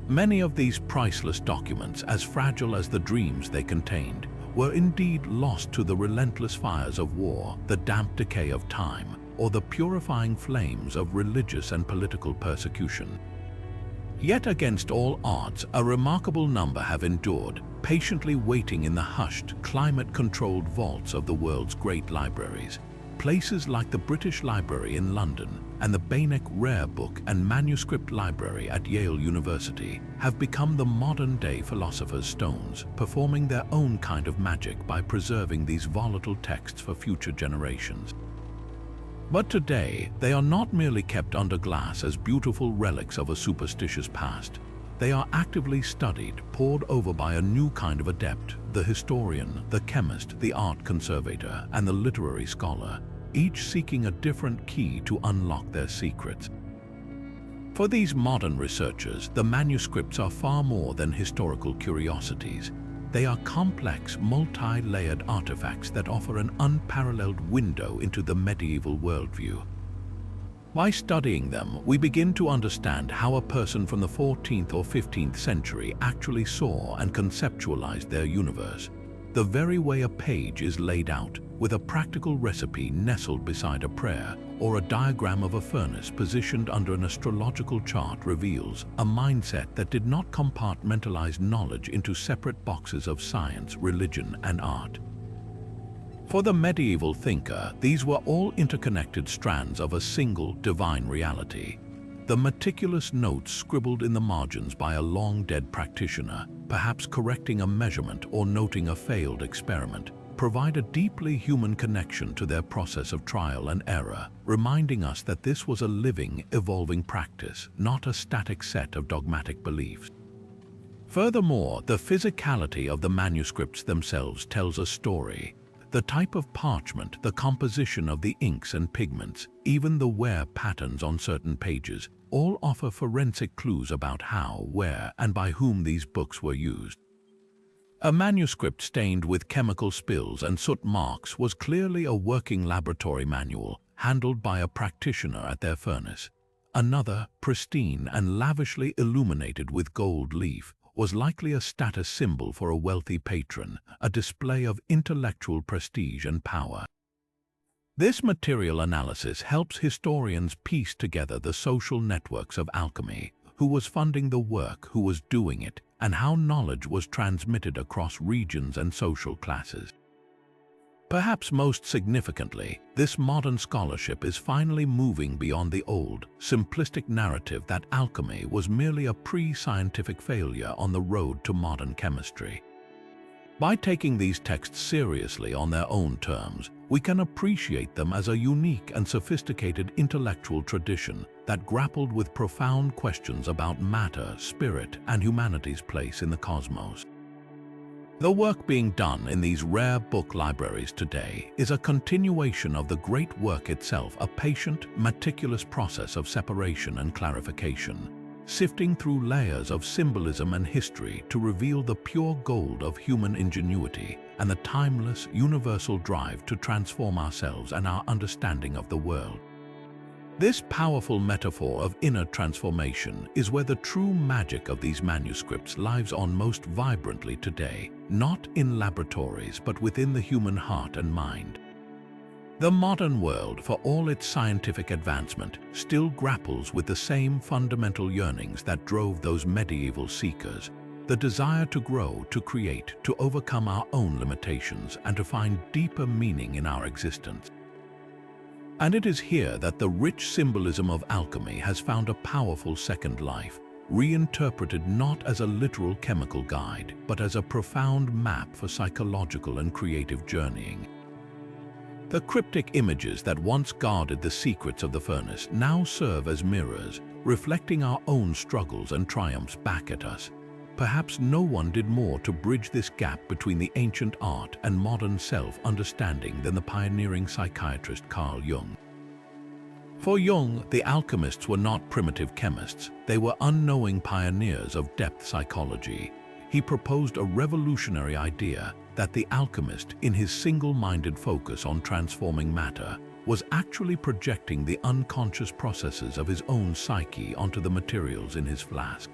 A: Many of these priceless documents, as fragile as the dreams they contained, were indeed lost to the relentless fires of war, the damp decay of time, or the purifying flames of religious and political persecution. Yet against all odds, a remarkable number have endured, patiently waiting in the hushed, climate-controlled vaults of the world's great libraries. Places like the British Library in London and the Beinecke Rare Book and Manuscript Library at Yale University have become the modern-day philosopher's stones, performing their own kind of magic by preserving these volatile texts for future generations. But today, they are not merely kept under glass as beautiful relics of a superstitious past. They are actively studied, pored over by a new kind of adept, the historian, the chemist, the art conservator, and the literary scholar, each seeking a different key to unlock their secrets. For these modern researchers, the manuscripts are far more than historical curiosities. They are complex, multi-layered artifacts that offer an unparalleled window into the medieval worldview. By studying them, we begin to understand how a person from the 14th or 15th century actually saw and conceptualized their universe, the very way a page is laid out, with a practical recipe nestled beside a prayer, or a diagram of a furnace positioned under an astrological chart reveals a mindset that did not compartmentalize knowledge into separate boxes of science, religion, and art. For the medieval thinker, these were all interconnected strands of a single divine reality. The meticulous notes scribbled in the margins by a long-dead practitioner, perhaps correcting a measurement or noting a failed experiment, provide a deeply human connection to their process of trial and error, reminding us that this was a living, evolving practice, not a static set of dogmatic beliefs. Furthermore, the physicality of the manuscripts themselves tells a story. The type of parchment, the composition of the inks and pigments, even the wear patterns on certain pages, all offer forensic clues about how, where, and by whom these books were used. A manuscript stained with chemical spills and soot marks was clearly a working laboratory manual, handled by a practitioner at their furnace. Another, pristine and lavishly illuminated with gold leaf, was likely a status symbol for a wealthy patron, a display of intellectual prestige and power. This material analysis helps historians piece together the social networks of alchemy, who was funding the work, who was doing it, and how knowledge was transmitted across regions and social classes. Perhaps most significantly, this modern scholarship is finally moving beyond the old, simplistic narrative that alchemy was merely a pre-scientific failure on the road to modern chemistry. By taking these texts seriously on their own terms, we can appreciate them as a unique and sophisticated intellectual tradition that grappled with profound questions about matter, spirit, and humanity's place in the cosmos. The work being done in these rare book libraries today is a continuation of the great work itself, a patient, meticulous process of separation and clarification, sifting through layers of symbolism and history to reveal the pure gold of human ingenuity and the timeless, universal drive to transform ourselves and our understanding of the world. This powerful metaphor of inner transformation is where the true magic of these manuscripts lives on most vibrantly today, not in laboratories but within the human heart and mind. The modern world, for all its scientific advancement, still grapples with the same fundamental yearnings that drove those medieval seekers: the desire to grow, to create, to overcome our own limitations, and to find deeper meaning in our existence. And it is here that the rich symbolism of alchemy has found a powerful second life, reinterpreted not as a literal chemical guide, but as a profound map for psychological and creative journeying. The cryptic images that once guarded the secrets of the furnace now serve as mirrors, reflecting our own struggles and triumphs back at us. Perhaps no one did more to bridge this gap between the ancient art and modern self-understanding than the pioneering psychiatrist Carl Jung. For Jung, the alchemists were not primitive chemists, they were unknowing pioneers of depth psychology. He proposed a revolutionary idea that the alchemist, in his single-minded focus on transforming matter, was actually projecting the unconscious processes of his own psyche onto the materials in his flask.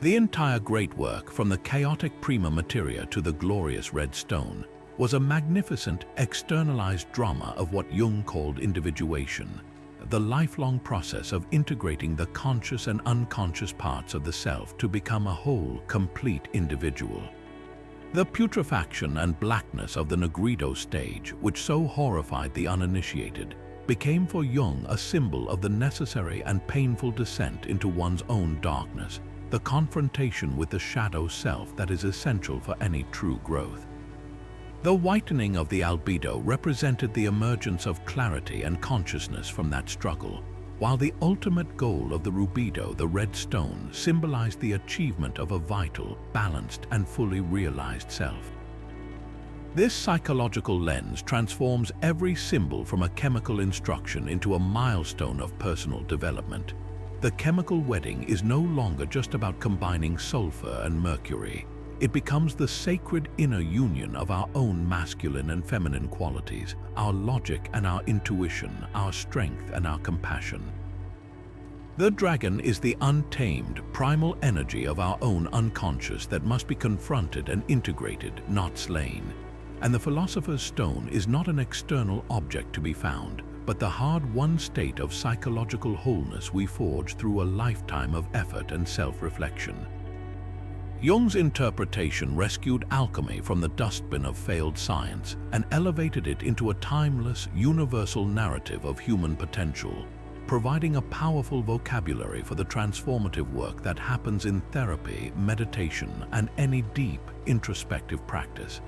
A: The entire great work, from the chaotic prima materia to the glorious red stone, was a magnificent, externalized drama of what Jung called individuation, the lifelong process of integrating the conscious and unconscious parts of the self to become a whole, complete individual. The putrefaction and blackness of the Negrido stage, which so horrified the uninitiated, became for Jung a symbol of the necessary and painful descent into one's own darkness, the confrontation with the shadow self that is essential for any true growth. The whitening of the albedo represented the emergence of clarity and consciousness from that struggle, while the ultimate goal of the rubedo, the red stone, symbolized the achievement of a vital, balanced, and fully realized self. This psychological lens transforms every symbol from a chemical instruction into a milestone of personal development. The chemical wedding is no longer just about combining sulfur and mercury. It becomes the sacred inner union of our own masculine and feminine qualities, our logic and our intuition, our strength and our compassion. The dragon is the untamed, primal energy of our own unconscious that must be confronted and integrated, not slain. And the philosopher's stone is not an external object to be found, but the hard-won state of psychological wholeness we forge through a lifetime of effort and self-reflection. Jung's interpretation rescued alchemy from the dustbin of failed science and elevated it into a timeless, universal narrative of human potential, providing a powerful vocabulary for the transformative work that happens in therapy, meditation, and any deep, introspective practice.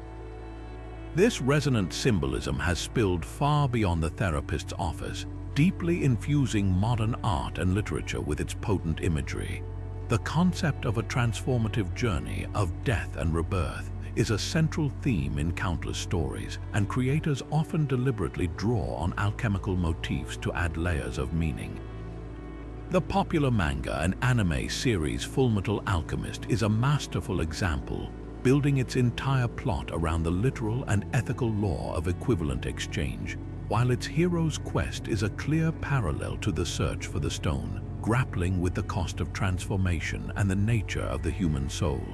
A: This resonant symbolism has spilled far beyond the therapist's office, deeply infusing modern art and literature with its potent imagery. The concept of a transformative journey of death and rebirth is a central theme in countless stories, and creators often deliberately draw on alchemical motifs to add layers of meaning. The popular manga and anime series Fullmetal Alchemist is a masterful example, building its entire plot around the literal and ethical law of equivalent exchange, while its hero's quest is a clear parallel to the search for the stone, grappling with the cost of transformation and the nature of the human soul.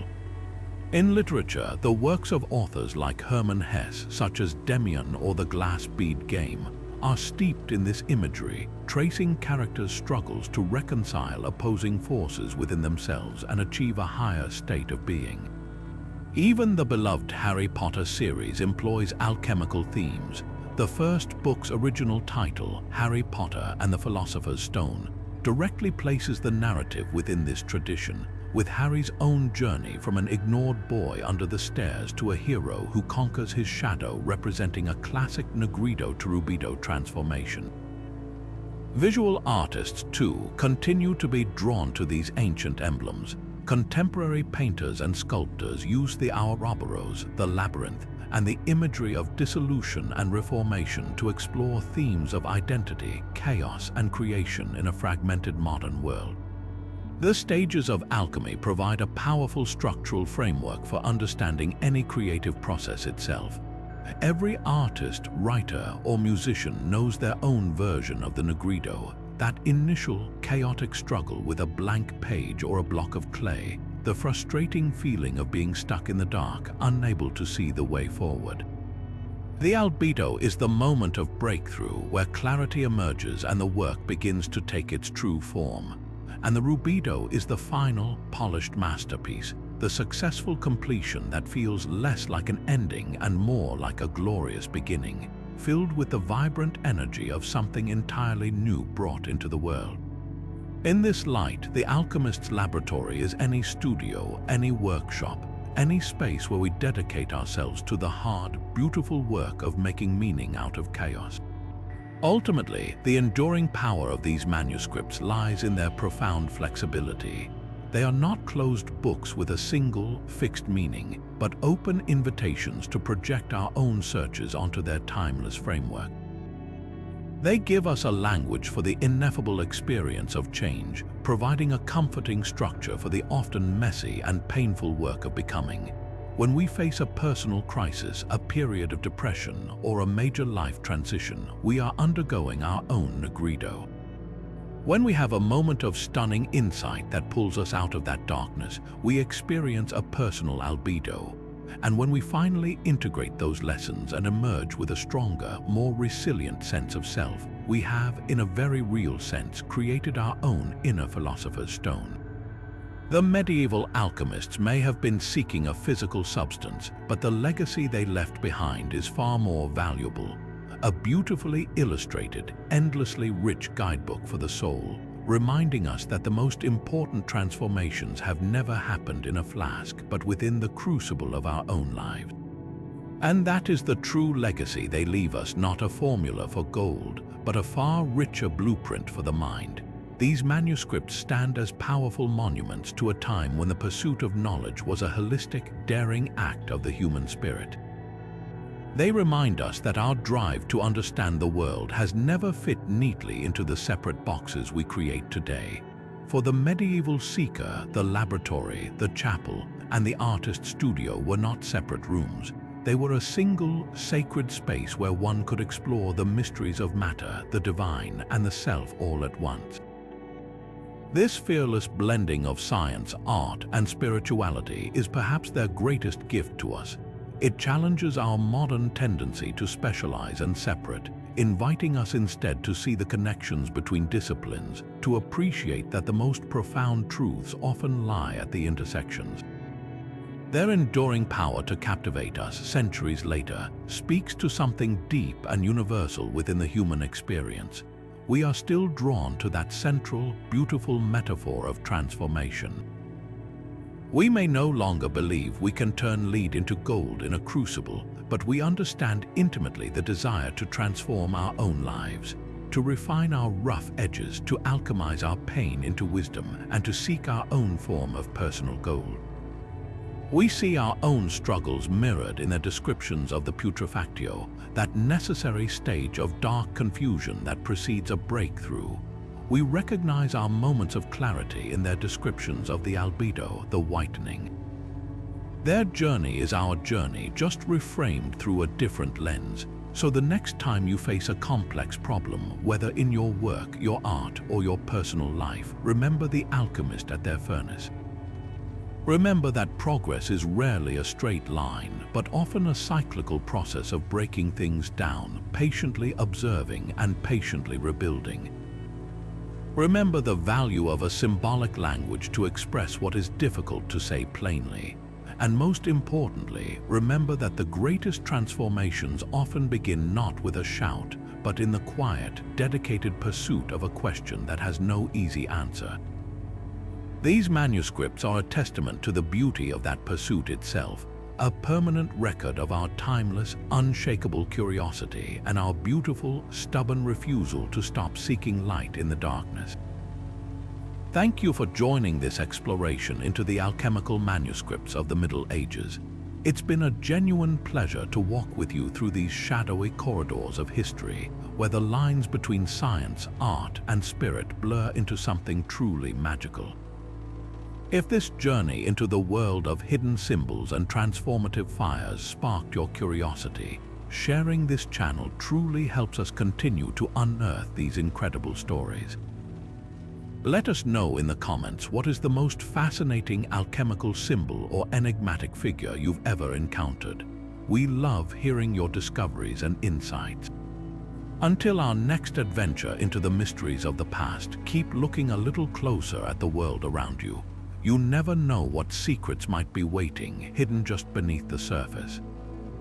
A: In literature, the works of authors like Hermann Hesse, such as Demian or The Glass Bead Game, are steeped in this imagery, tracing characters' struggles to reconcile opposing forces within themselves and achieve a higher state of being. Even the beloved Harry Potter series employs alchemical themes. The first book's original title, Harry Potter and the Philosopher's Stone, directly places the narrative within this tradition, with Harry's own journey from an ignored boy under the stairs to a hero who conquers his shadow, representing a classic Negrido to Rubido transformation. Visual artists, too, continue to be drawn to these ancient emblems. Contemporary painters and sculptors use the Ouroboros, the labyrinth, and the imagery of dissolution and reformation to explore themes of identity, chaos, and creation in a fragmented modern world. The stages of alchemy provide a powerful structural framework for understanding any creative process itself. Every artist, writer, or musician knows their own version of the Negrido, that initial chaotic struggle with a blank page or a block of clay, the frustrating feeling of being stuck in the dark, unable to see the way forward. The albedo is the moment of breakthrough where clarity emerges and the work begins to take its true form. And the rubido is the final, polished masterpiece, the successful completion that feels less like an ending and more like a glorious beginning, filled with the vibrant energy of something entirely new brought into the world. In this light, the alchemist's laboratory is any studio, any workshop, any space where we dedicate ourselves to the hard, beautiful work of making meaning out of chaos. Ultimately, the enduring power of these manuscripts lies in their profound flexibility. They are not closed books with a single, fixed meaning, but open invitations to project our own searches onto their timeless framework. They give us a language for the ineffable experience of change, providing a comforting structure for the often messy and painful work of becoming. When we face a personal crisis, a period of depression, or a major life transition, we are undergoing our own Negrido. When we have a moment of stunning insight that pulls us out of that darkness, we experience a personal albedo. And when we finally integrate those lessons and emerge with a stronger, more resilient sense of self, we have, in a very real sense, created our own inner philosopher's stone. The medieval alchemists may have been seeking a physical substance, but the legacy they left behind is far more valuable. A beautifully illustrated, endlessly rich guidebook for the soul, reminding us that the most important transformations have never happened in a flask, but within the crucible of our own lives. And that is the true legacy they leave us, not a formula for gold, but a far richer blueprint for the mind. These manuscripts stand as powerful monuments to a time when the pursuit of knowledge was a holistic, daring act of the human spirit. They remind us that our drive to understand the world has never fit neatly into the separate boxes we create today. For the medieval seeker, the laboratory, the chapel, and the artist's studio were not separate rooms. They were a single, sacred space where one could explore the mysteries of matter, the divine, and the self all at once. This fearless blending of science, art, and spirituality is perhaps their greatest gift to us. It challenges our modern tendency to specialize and separate, inviting us instead to see the connections between disciplines, to appreciate that the most profound truths often lie at the intersections. Their enduring power to captivate us centuries later speaks to something deep and universal within the human experience. We are still drawn to that central, beautiful metaphor of transformation. We may no longer believe we can turn lead into gold in a crucible, but we understand intimately the desire to transform our own lives, to refine our rough edges, to alchemize our pain into wisdom, and to seek our own form of personal gold. We see our own struggles mirrored in their descriptions of the putrefactio, that necessary stage of dark confusion that precedes a breakthrough. We recognize our moments of clarity in their descriptions of the albedo, the whitening. Their journey is our journey, just reframed through a different lens. So the next time you face a complex problem, whether in your work, your art, or your personal life, remember the alchemist at their furnace. Remember that progress is rarely a straight line, but often a cyclical process of breaking things down, patiently observing and patiently rebuilding. Remember the value of a symbolic language to express what is difficult to say plainly. And most importantly, remember that the greatest transformations often begin not with a shout, but in the quiet, dedicated pursuit of a question that has no easy answer. These manuscripts are a testament to the beauty of that pursuit itself, a permanent record of our timeless, unshakable curiosity and our beautiful, stubborn refusal to stop seeking light in the darkness. Thank you for joining this exploration into the alchemical manuscripts of the Middle Ages. It's been a genuine pleasure to walk with you through these shadowy corridors of history, where the lines between science, art, and spirit blur into something truly magical. If this journey into the world of hidden symbols and transformative fires sparked your curiosity, sharing this channel truly helps us continue to unearth these incredible stories. Let us know in the comments what is the most fascinating alchemical symbol or enigmatic figure you've ever encountered. We love hearing your discoveries and insights. Until our next adventure into the mysteries of the past, keep looking a little closer at the world around you. You never know what secrets might be waiting, hidden just beneath the surface.